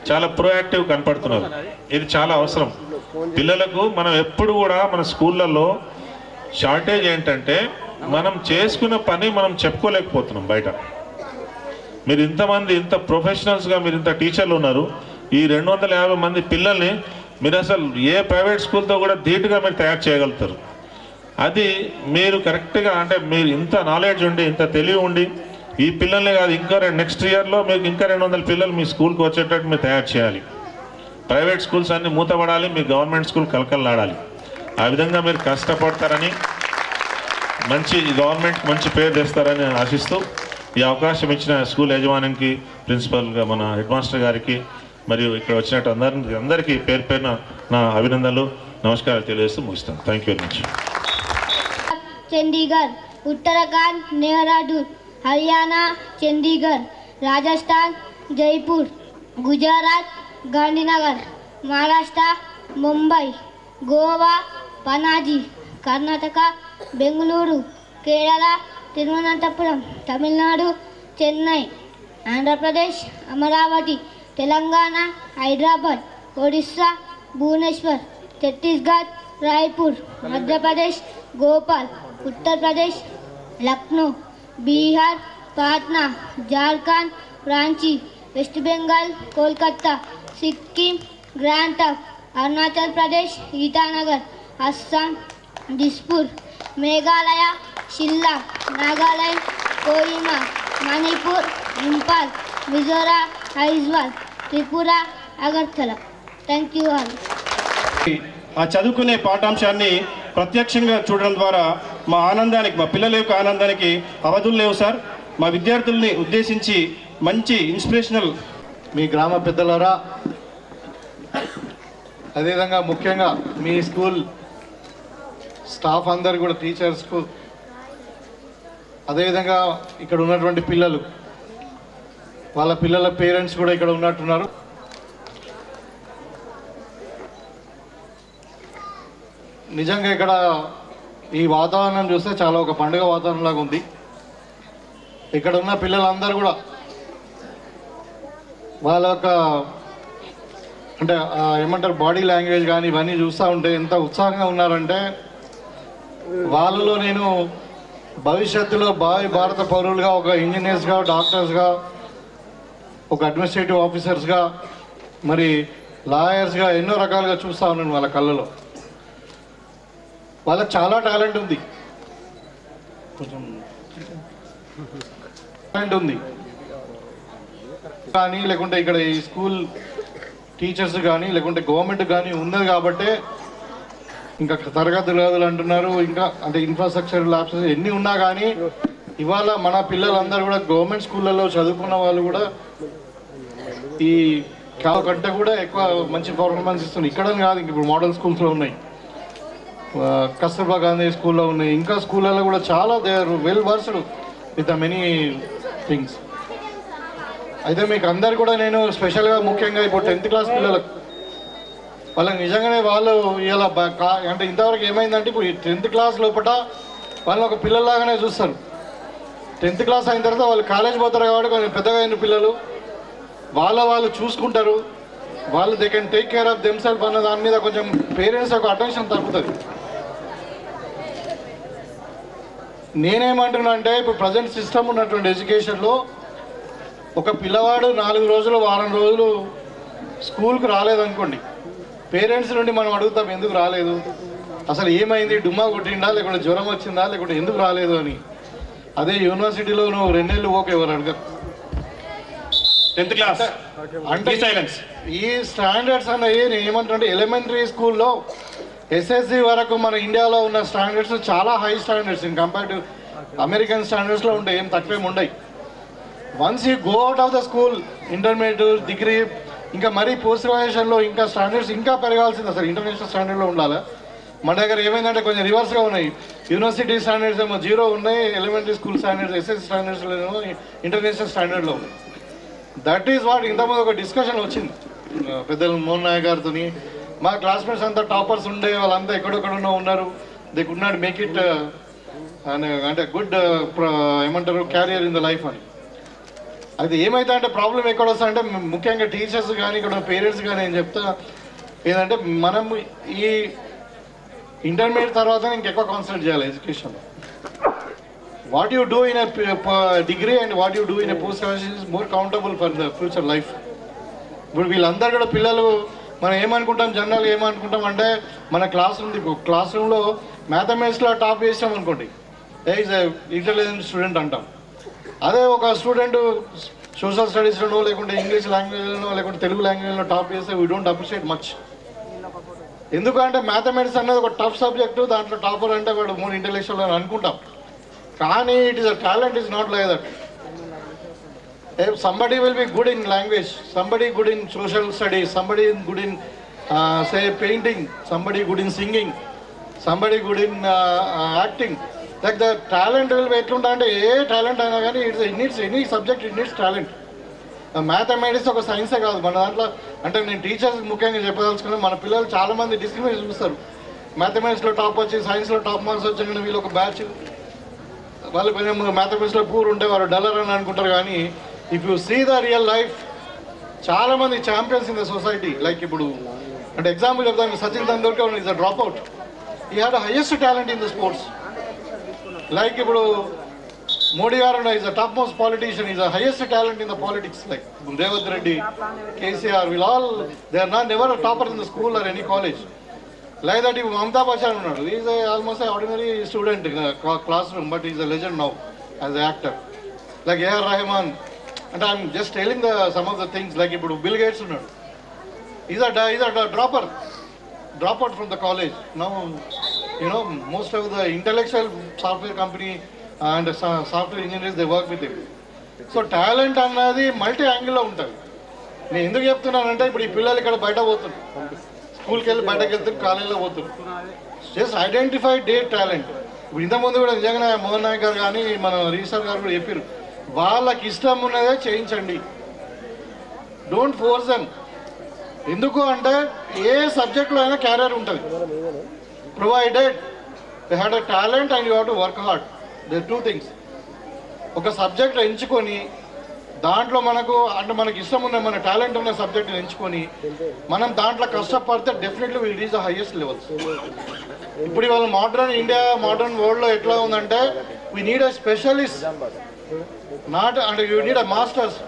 చాలా ప్రోయాక్టివ్ కనపడుతున్నారు. ఇది చాలా అవసరం పిల్లలకు. మనం ఎప్పుడు కూడా మన స్కూళ్ళల్లో షార్టేజ్ ఏంటంటే మనం చేసుకున్న పని మనం చెప్పుకోలేకపోతున్నాం బయట. మీరు ఇంత ప్రొఫెషనల్స్గా మీరు ఇంత టీచర్లు ఉన్నారు. ఈ 250 మంది పిల్లల్ని మీరు అసలు ఏ ప్రైవేట్ స్కూల్తో కూడా ధీటుగా మీరు తయారు చేయగలుగుతారు. అది మీరు కరెక్ట్గా, అంటే మీరు ఇంత నాలెడ్జ్ ఉండి, ఇంత తెలివి ఉండి, ఈ పిల్లల్ని కాదు ఇంకా నెక్స్ట్ ఇయర్లో మీకు ఇంకా 200 పిల్లలు మీ స్కూల్కి వచ్చేటట్టు మీరు తయారు చేయాలి. ప్రైవేట్ స్కూల్స్ అన్నీ మూతపడాలి, మీ గవర్నమెంట్ స్కూల్ కలకలలాడాలి. ఆ విధంగా మీరు కష్టపడతారని, గవర్నమెంట్ మంచి పేరు తెస్తారని ఆశిస్తూ ఈ అవకాశం ఇచ్చిన స్కూల్ యజమానికి, ప్రిన్సిపల్గా మన హెడ్ మాస్టర్ గారికి, మరియు ఇక్కడ వచ్చినట్టు అందరికీ పేరు పేరున నా అభినందనలు, నమస్కారాలు తెలియజేస్తూ ముగిస్తాను. Thank you very much. Chandigarh, Uttarakhand Dehradun, Haryana Chandigarh, Rajasthan Jaipur, Gujarat Gandhinagar, Maharashtra Mumbai, Goa Panaji, Karnataka Bengaluru, Kerala Thiruvananthapuram, Tamil Nadu Chennai, Andhra Pradesh Amaravati, Telangana Hyderabad, Odisha Bhubaneswar, Chhattisgarh Raipur, Madhya Pradesh Bhopal, Uttar Pradesh Lucknow, Bihar Patna, Jharkhand Ranchi, west Bengal Kolkata, Sikkim grand trunk, Arunachal Pradesh Itanagar, Assam Dispur, Meghalaya Shillong, Nagaland Kohima, Manipur Imphal, Mizoram Aizawl, Tripura Agartala. Thank you all. ఆ చదువుకునే పాఠాంశాన్ని ప్రత్యక్షంగా చూడడం ద్వారా మా పిల్లల యొక్క ఆనందానికి అవధులు లేవు సార్. మా విద్యార్థుల్ని ఉద్దేశించి మంచి ఇన్స్పిరేషనల్ మీ గ్రామ పెద్దలారా, అదేవిధంగా ముఖ్యంగా మీ స్కూల్ స్టాఫ్ అందరు కూడా, టీచర్స్కు, అదేవిధంగా ఇక్కడ ఉన్నటువంటి పిల్లలు, వాళ్ళ పిల్లల పేరెంట్స్ కూడా ఇక్కడ ఉన్నట్టున్నారు. నిజంగా ఇక్కడ ఈ వాతావరణం చూస్తే చాలా ఒక పండుగ వాతావరణం లాగా ఉంది. ఇక్కడ ఉన్న పిల్లలందరూ కూడా వాళ్ళ యొక్క అంటే ఏమంటారు బాడీ లాంగ్వేజ్ కానీ ఇవన్నీ చూస్తూ ఉంటే ఎంత ఉత్సాహంగా ఉన్నారంటే, వాళ్ళలో నేను భవిష్యత్తులో భారత పౌరులుగా, ఒక ఇంజనీర్స్గా, డాక్టర్స్గా, ఒక అడ్మినిస్ట్రేటివ్ ఆఫీసర్స్గా, మరి లాయర్స్గా ఎన్నో రకాలుగా చూస్తూ ఉన్నాను వాళ్ళ కళ్ళలో. వాళ్ళకి చాలా టాలెంట్ ఉంది, కానీ లేకుంటే ఇక్కడ ఈ స్కూల్ టీచర్స్ కానీ లేకుంటే గవర్నమెంట్ కానీ ఉన్నది కాబట్టే ఇంకా తరగతి గదులు అంటున్నారు, ఇంకా అంటే ఇన్ఫ్రాస్ట్రక్చర్ ల్యాబ్స్ ఎన్ని ఉన్నా కానీ ఇవాళ మన పిల్లలందరూ కూడా గవర్నమెంట్ స్కూళ్ళలో చదువుకున్న వాళ్ళు కూడా ఈ కంటే కూడా ఎక్కువ మంచి పర్ఫార్మెన్స్ ఇస్తుంది. ఇక్కడ కాదు, ఇప్పుడు మోడల్ స్కూల్స్లో ఉన్నాయి, కస్తూర్బా గాంధీ స్కూల్లో ఉన్నాయి, ఇంకా స్కూళ్ళలో కూడా చాలా they are well versed with many things. అయితే మీకు అందరు కూడా నేను స్పెషల్గా ముఖ్యంగా ఇప్పుడు 10th క్లాస్ పిల్లలకు, వాళ్ళకి నిజంగానే వాళ్ళు ఇలా అంటే ఇంతవరకు ఏమైందంటే ఇప్పుడు 10th క్లాస్ లోపల వాళ్ళని ఒక పిల్లల్లాగానే చూస్తారు. 10th క్లాస్ అయిన తర్వాత వాళ్ళు కాలేజ్ పోతారు కాబట్టి కొంచెం పెద్దగా అయిన పిల్లలు వాళ్ళు చూసుకుంటారు, వాళ్ళు they can take care of themself అన్న దాని మీద కొంచెం పేరెంట్స్ యొక్క అటెన్షన్ తగ్గుతుంది. నేనేమంటున్నా అంటే ఇప్పుడు ప్రజెంట్ సిస్టమ్ ఉన్నటువంటి ఎడ్యుకేషన్లో ఒక పిల్లవాడు 4 రోజులు, వారం రోజులు స్కూల్కి రాలేదనుకోండి, పేరెంట్స్ నుండి మనం అడుగుతాం ఎందుకు రాలేదు, అసలు ఏమైంది, డుమ్మా కొట్టిందా, లేకుంటే జ్వరం వచ్చిందా, లేకుంటే ఎందుకు రాలేదు అని. అదే యూనివర్సిటీలో నువ్వు 2 నెలలు ఓకే ఎవరు అడగరు. 10th క్లాస్ అంటే సైలెన్స్. ఈ స్టాండర్డ్స్ అనేవి నేను ఏమంటుంటే ఎలిమెంటరీ స్కూల్లో ఎస్ఎస్సి వరకు మన ఇండియాలో ఉన్న స్టాండర్డ్స్ చాలా high standards in compare to American స్టాండర్డ్స్లో ఉంటాయి, ఏం తక్కువేమి ఉండయి. Once you go out of the school, intermediate, degree, ఇంకా మరీ పోస్ట్ గ్రాడ్యుయేషన్లో ఇంకా స్టాండర్డ్స్ ఇంకా పెరగాల్సింది, అసలు ఇంటర్నేషనల్ స్టాండర్డ్లో ఉండాలి. మన దగ్గర ఏమైందంటే కొంచెం రివర్స్గా ఉన్నాయి. యూనివర్సిటీ స్టాండర్డ్స్ ఏమో 0 ఉన్నాయి, ఎలిమెంటరీ స్కూల్ స్టాండర్డ్స్ ఎస్ఎస్సి స్టాండర్డ్స్లో ఏమో ఇంటర్నేషనల్ స్టాండర్డ్లో ఉన్నాయి. దట్ ఈస్ వాట్ ఇంతకుముందు ఒక డిస్కషన్ వచ్చింది పెద్దలు మోహన్ నాయక్ గారితో. మా క్లాస్మేట్స్ అంతా టాపర్స్ ఉండే, వాళ్ళంతా ఎక్కడెక్కడున్నా ఉన్నారు, they could not make it అంటే గుడ్ ఏమంటారు క్యారియర్ ఇన్ ద లైఫ్ అని. అది ఏమైతే అంటే ప్రాబ్లం ఎక్కడ వస్తా అంటే ముఖ్యంగా టీచర్స్ కానీ ఇక్కడ పేరెంట్స్ కానీ ఏం చెప్తా ఏంటంటే మనం ఈ ఇంటర్మీడియట్ తర్వాత ఇంకెక్కువ కాన్సన్ట్రేట్ చేయాలి education. What you do in a degree and what you do in a post graduation is more countable for the future life. ఇప్పుడు వీళ్ళందరూ కూడా పిల్లలు మనం ఏమనుకుంటాం, జనరల్గా ఏమనుకుంటాం అంటే మన క్లాస్ రూమ్లో మ్యాథమెటిక్స్లో టాప్ చేసాం అనుకోండి, ఈజ్ ఎ ఇంటెలిజెంట్ స్టూడెంట్ అంటాం. అదే ఒక స్టూడెంట్ సోషల్ స్టడీస్లోనో లేకుంటే ఇంగ్లీష్ లాంగ్వేజ్లోనో లేకుంటే తెలుగు లాంగ్వేజ్లో టాప్ చేస్తే వీ డోంట్ అప్రిషియేట్ మచ్. ఎందుకంటే మ్యాథమెటిక్స్ అనేది ఒక టఫ్ సబ్జెక్టు, దాంట్లో టాపర్ అంటే వాడు మోర్ ఇంటెలెక్చువల్ అని అనుకుంటాం. కానీ it is a talent is not like that. Somebody will be good in language, somebody good in social studies, somebody good in say painting, somebody good in singing, somebody good in acting. Like the talent will be etlunda ante A talent అయినా కానీ it needs any subject, it needs talent. Mathematics ఒక సైన్సే కాదు మన దాంట్లో. అంటే నేను teachers ముఖ్యంగా చెప్పదలుచుకున్నాను, మన పిల్లలు చాలామంది డిస్క్రిమినేషన్ చూస్తారు. మ్యాథమెటిక్స్లో టాప్ వచ్చి సైన్స్లో టాప్ మార్క్స్ వచ్చి కానీ వీళ్ళు ఒక బ్యాచ్ వాళ్ళు కొంచెం మ్యాథమెటిక్స్లో పూర్ ఉంటే వారు డల్లర్ అని అనుకుంటారు. కానీ if you see the real life, చాలామంది champions in the society. Like ఇప్పుడు అంటే ఎగ్జాంపుల్ చెప్తాను, Sachin Tendulkar is a drop out, he had the highest talent in the sports. Like ఇప్పుడు Modi garu is the top most politician, is the highest talent in the politics. Like Revanth Reddy, KCR, will all they are not never topper in the school or any college. Like that ఇప్పుడు అమితాబ్ బచ్చన్ ఉన్నాడు, is almost ordinary student in class room, but is a legend now as a actor. Like AR Rahman. అంటే I'm just telling the some of the things. Like ఇప్పుడు Bill Gates ఉన్నాడు, is a dropper out from the college. Now you know most of the intellectual software company and software engineers they work with him. So talent అన్నది multi యాంగిల్లో ఉంటుంది. నేను ఎందుకు చెప్తున్నానంటే ఇప్పుడు ఈ పిల్లలు ఇక్కడ బయట పోతున్నారు, స్కూల్కి వెళ్ళి బయటకు వెళ్తారు, కాలేజీలో పోతున్నారు. Just identify day talent. ఇప్పుడు ఇంతకుముందు కూడా నిజంగానే మోహన్ నాయక్ గారు కానీ మన రీసర్ గారు కూడా చెప్పారు, వాళ్ళకి ఇష్టం ఉన్నదే చేయించండి, డోంట్ ఫోర్స్ దెమ్. ఎందుకు అంటే ఏ సబ్జెక్ట్లో అయినా క్యారియర్ ఉంటుంది, provided they had a talent and you have to work hard. They two things. ఒక సబ్జెక్ట్ ఎంచుకొని దాంట్లో మనకి ఇష్టం ఉన్న మన టాలెంట్ ఉన్న సబ్జెక్ట్ని ఎంచుకొని మనం దాంట్లో కష్టపడితే definitely will reach the highest levels. ఇప్పుడు ఇవాళ మోడర్న్ వరల్డ్లో ఎట్లా ఉందంటే we need a specialist, not అంటే you need a masters.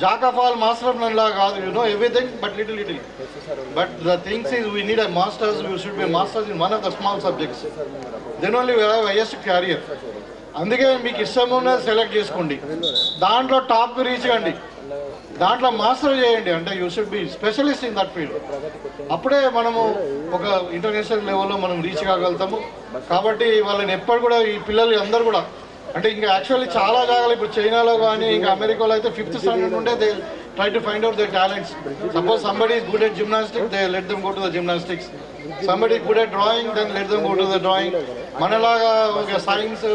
Jack of all master of none లా కాదు, you know everything but little. But the things is we need a masters, you should be masters in one of the small subjects, then only we have highest career. అందుకే మీకు ఇష్టం ఉన్నది select చేసుకోండి, దాంట్లో టాప్కి reach కండి, దాంట్లో master చేయండి. అంటే you should B specialist in that field. అప్పుడే మనము ఒక ఇంటర్నేషనల్ లెవెల్లో మనం రీచ్ కాగలుగుతాము. కాబట్టి వాళ్ళని ఎప్పుడు కూడా ఈ పిల్లలు అందరూ కూడా అంటే ఇంకా యాక్చువల్లీ చాలా జాగాలు ఇప్పుడు చైనాలో కానీ ఇంకా అమెరికాలో అయితే 5th స్టాండర్డ్ నుండే they try to find out the talents. Suppose somebody is good at gymnastics, they let them go to the gymnastics. Somebody good at drawing, then let them go to the drawing. మనలాగా ఒక science,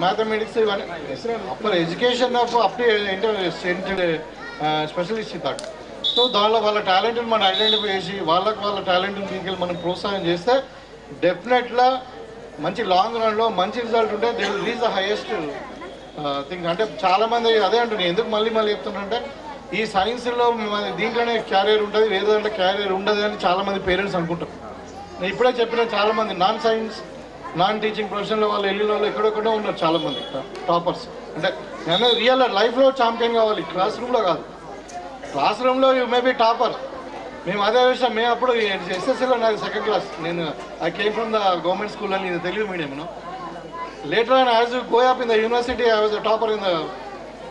mathematics ఇవన్నీ అప్పుడు education of up to specialist that. So దానిలో వాళ్ళ టాలెంట్ని మనం identify చేసి వాళ్ళ టాలెంట్ని తీసుకెళ్ళి మనం ప్రోత్సాహం చేస్తే డెఫినెట్గా మంచి లాంగ్ రన్లో మంచి రిజల్ట్ ఉంటే they will reach the highest thing. అంటే చాలామంది అదే అంటున్నాయి, ఎందుకు మళ్ళీ చెప్తున్నారంటే ఈ సైన్స్లో దీంట్లోనే క్యారియర్ ఉంటుంది, వేరే దాంట్లో క్యారియర్ ఉండదు అని చాలామంది పేరెంట్స్ అనుకుంటారు. నేను ఇప్పుడే చెప్పిన చాలామంది నాన్ సైన్స్, నాన్ టీచింగ్ ప్రొఫెషన్లో వాళ్ళు వెళ్ళిన వాళ్ళు ఎక్కడెక్కడో ఉన్నారు చాలామంది టాపర్స్. అంటే నేను రియల్ లైఫ్లో ఛాంపియన్ కావాలి, క్లాస్ రూమ్లో కాదు. క్లాస్ రూమ్లో యూ మే బి టాపర్. మేము అదే విషయం, మేము అప్పుడు ఎస్ఎస్సీలో నాకు 2nd క్లాస్, నేను I came from the government school అని Telugu medium. Later on as you go up in the university I was the topper in the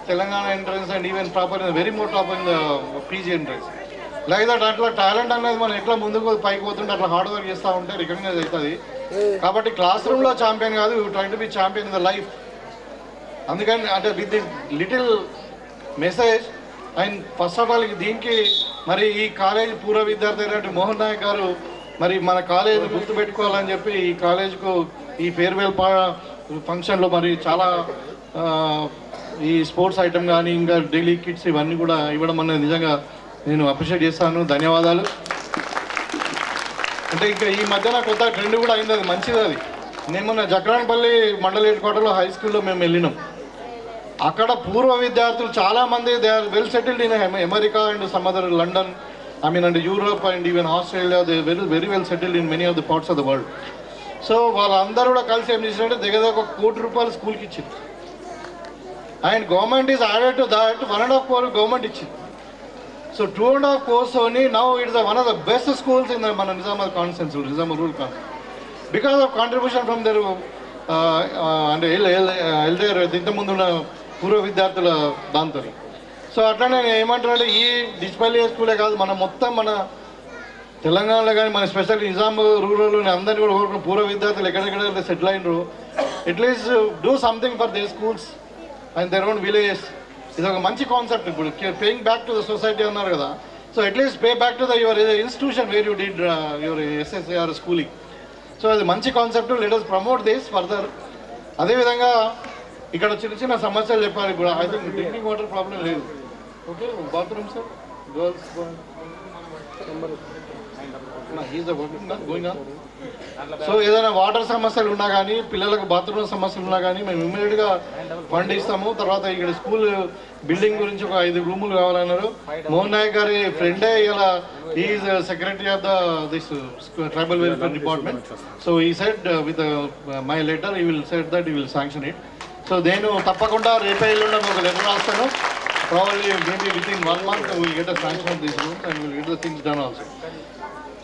Telangana entrance and even proper in the very more top in the PG entrance. Like that అట్లా talent అనేది మనం ఎట్లా ముందుకు పైకి పోతుంటే అట్లా hard work చేస్తూ ఉంటే రికగ్నైజ్ అవుతుంది. కాబట్టి క్లాస్ రూమ్లో ఛాంపియన్ కాదు, you try to be champion in the life. అందుకని అంటే with this little message and first of all దీనికి మరి ఈ కాలేజ్ పూర్వ విద్యార్థి అయినటువంటి మోహన్ నాయక్ గారు మరి మన కాలేజ్ గుర్తుపెట్టుకోవాలని చెప్పి ఈ కాలేజ్కు ఈ ఫేర్వెల్ ఫంక్షన్లో మరి చాలా ఈ స్పోర్ట్స్ ఐటమ్ కానీ ఇంకా డైలీ కిట్స్ ఇవన్నీ కూడా ఇవ్వడం అనేది నిజంగా నేను అప్రిషియేట్ చేస్తాను. ధన్యవాదాలు. అంటే ఇంకా ఈ మధ్యన కొత్త ట్రెండ్ కూడా అయింది, అది మంచిది. అది నేను మొన్న జక్రాన్పల్లి మండల్ హెడ్ క్వార్టర్లో హై స్కూల్లో మేము వెళ్ళినాం. అక్కడ పూర్వ విద్యార్థులు చాలామంది they are well settled in America and some other London, I mean and Europe and even Australia. They very well settled in many of the parts of the world. So వాళ్ళందరూ కూడా కలిసి ఏం చేసినట్టే దగ్గర ఒక ₹1 కోటి స్కూల్కి ఇచ్చింది. And government is added to that 1.5 crore government ఇచ్చింది. So 2.5 crores only now it is one of the best schools in the మన Nizamabad constituency, Nizamabad rural constituency, because of contribution from their అంటే ఎల్డర్ ఇంతకుముందు ఉన్న పూర్వ విద్యార్థుల దాంతో. సో అట్లనే నేను ఏమంటానంటే ఈ డిస్పల్లి స్కూలే కాదు, మన మొత్తం మన తెలంగాణలో కానీ మన స్పెషల్ నిజామాబాద్ రూరల్ అందరినీ కూడా కోరుకున్న పూర్వ విద్యార్థులు ఎక్కడెక్కడ సెటిల్ అయినరు atleast do something for their schools and their own villages. ఇది ఒక మంచి కాన్సెప్ట్. ఇప్పుడు paying back to the society అన్నారు కదా, so atleast pay back to the your institution where you did your SSAR schooling. So అది మంచి concept. Let us promote this further. అదేవిధంగా ఇక్కడ చిన్న చిన్న సమస్యలు చెప్పాలి. ఇప్పుడు I think drinking water problem లేదు. Okay, bathroom sir girls going on. So ఏదైనా వాటర్ సమస్యలు ఉన్నా కానీ పిల్లలకు బాత్రూమ్ సమస్యలు ఉన్నా కానీ మేము ఇమ్మీడియట్గా ఫండ్ ఇస్తాము. తర్వాత ఇక్కడ స్కూల్ బిల్డింగ్ గురించి ఒక 5 రూములు కావాలన్నారు. మోహన్ నాయక్ గారి ఫ్రెండే ఇలా is secretary of this tribal welfare department. So ఈ సెడ్ విత్ మై లెటర్ ఈ విల్ సెడ్ దట్ ఈ విల్ శాంక్షన్ ఇట్. సో నేను తప్పకుండా రేపే ఎల్లుండి ఒక లెటర్ రాస్తాను. Probably maybe with in 1 month will get a sanction of this rooms and will get the things done also.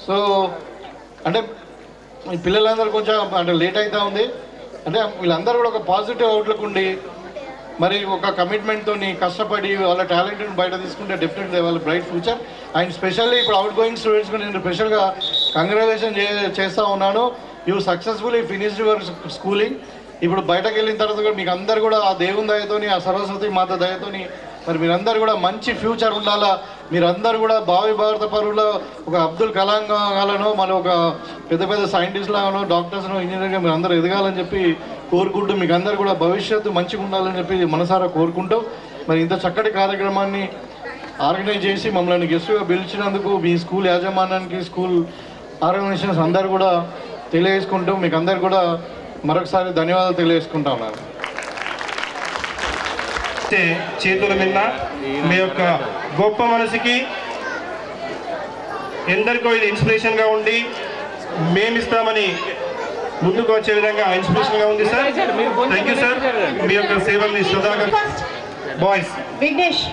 So అంటే ఈ పిల్లలందరూ కొంచెం అంటే లేట్ అవుతూ ఉంది. అంటే వీళ్ళందరూ కూడా ఒక పాజిటివ్ అవుట్లుక్ ఉండి మరి ఒక కమిట్మెంట్తో కష్టపడి వాళ్ళ టాలెంట్ని బయట తీసుకుంటే డెఫినెట్లీ వాళ్ళ బ్రైట్ ఫ్యూచర్. అండ్ స్పెషల్లీ ఇప్పుడు అవుట్ గోయింగ్ స్టూడెంట్స్కి నేను స్పెషల్గా కంగ్రాచులేషన్ చేస్తూ ఉన్నాను. You successfully finished your schooling. ఇప్పుడు బయటకు వెళ్ళిన తర్వాత కూడా మీకు అందరు కూడా ఆ దేవుని దయతోని ఆ సరస్వతి మాత దయతోని మరి మీరందరూ కూడా మంచి ఫ్యూచర్ ఉండాలా. మీరందరూ కూడా భావి భారత పౌరులు ఒక అబ్దుల్ కలాం గానో మన ఒక పెద్ద పెద్ద సైంటిస్ట్ లాగానో డాక్టర్స్నో ఇంజనీర్గా మీరు అందరూ ఎదగాలని చెప్పి కోరుకుంటూ మీకు అందరూ కూడా భవిష్యత్తు మంచిగా ఉండాలని చెప్పి మనసారా కోరుకుంటూ మరి ఇంత చక్కటి కార్యక్రమాన్ని ఆర్గనైజ్ చేసి మమ్మల్ని గెస్ట్గా పిలిచినందుకు మీ స్కూల్ యాజమాన్యానికి స్కూల్ ఆర్గనైజేషన్స్ అందరూ కూడా తెలియజేసుకుంటూ మీకు అందరు కూడా మరొకసారి ధన్యవాదాలు తెలియజేసుకుంటా ఉన్నాను. చేతుల మీద మీ యొక్క గొప్ప మనసుకి ఎందరికో ఇది ఇన్స్పిరేషన్గా ఉండి మేమిస్తామని ముందుకు వచ్చే విధంగా ఇన్స్పిరేషన్గా ఉంది సార్. Thank you sir. మీ యొక్క సేవల్ని సదాగా బాయ్స్ విఘ్నేష్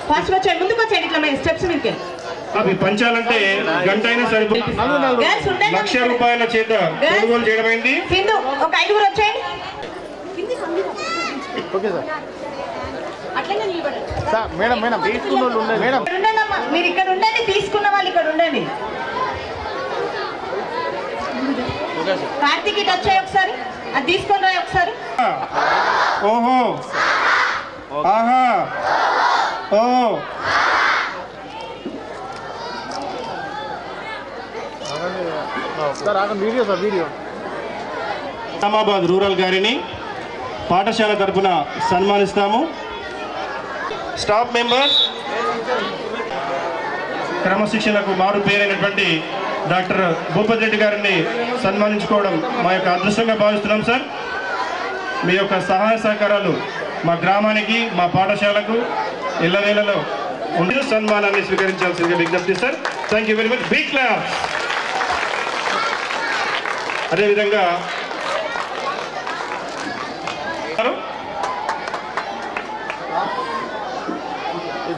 ఫస్ట్ వచ్చాడు, ముందుకు వచ్చాడు. ఇట్లా మేము స్టెప్స్ మీకు అవి పంచాలంటే గంట అయినా సరిపోతుంది. ₹1,00,000 చేత కొనుగోలు చేయడమైంది. సింధు ఒక 5 వచ్చాయండి. Okay sir. Madam madam madam మీరు ఇక్కడ ఉండండి, తీసుకున్న వాళ్ళు ఇక్కడ ఉండండి. కార్తీక్ ఇటు వచ్చాయి ఒకసారి, అది తీసుకొని రాయి ఒకసారి. ఓహో ఆహా ఓ నిజామాబాద్ రూరల్ గారిని పాఠశాల తరఫున సన్మానిస్తాము. స్టాఫ్ మెంబర్స్, క్రమశిక్షణకు మారు పేరైనటువంటి డాక్టర్ భూపతి రెడ్డి గారిని సన్మానించుకోవడం మా యొక్క అదృష్టంగా భావిస్తున్నాం సార్. మీ యొక్క సహాయ సహకారాలు మా గ్రామానికి మా పాఠశాలకు ఎల్లవేళలో ఉండి సన్మానాన్ని స్వీకరించాల్సిందిగా విజ్ఞప్తి sir. Thank you very much. Big claps. అదేవిధంగా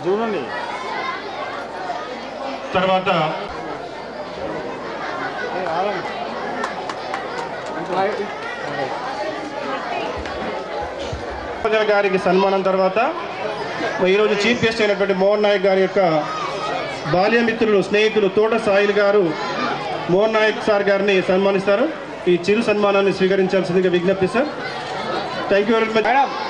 చూడండి తర్వాత ప్రజల గారికి సన్మానం తర్వాత ఈరోజు చీఫ్ గెస్ట్ అయినటువంటి మోహన్ నాయక్ గారి యొక్క బాల్యమిత్రులు స్నేహితులు తోట సాయిల్ గారు మోహన్ నాయక్ సార్ గారిని సన్మానిస్తారు. ఈ చిరు సన్మానాన్ని స్వీకరించాల్సిందిగా విజ్ఞప్తి sir. Thank you very much.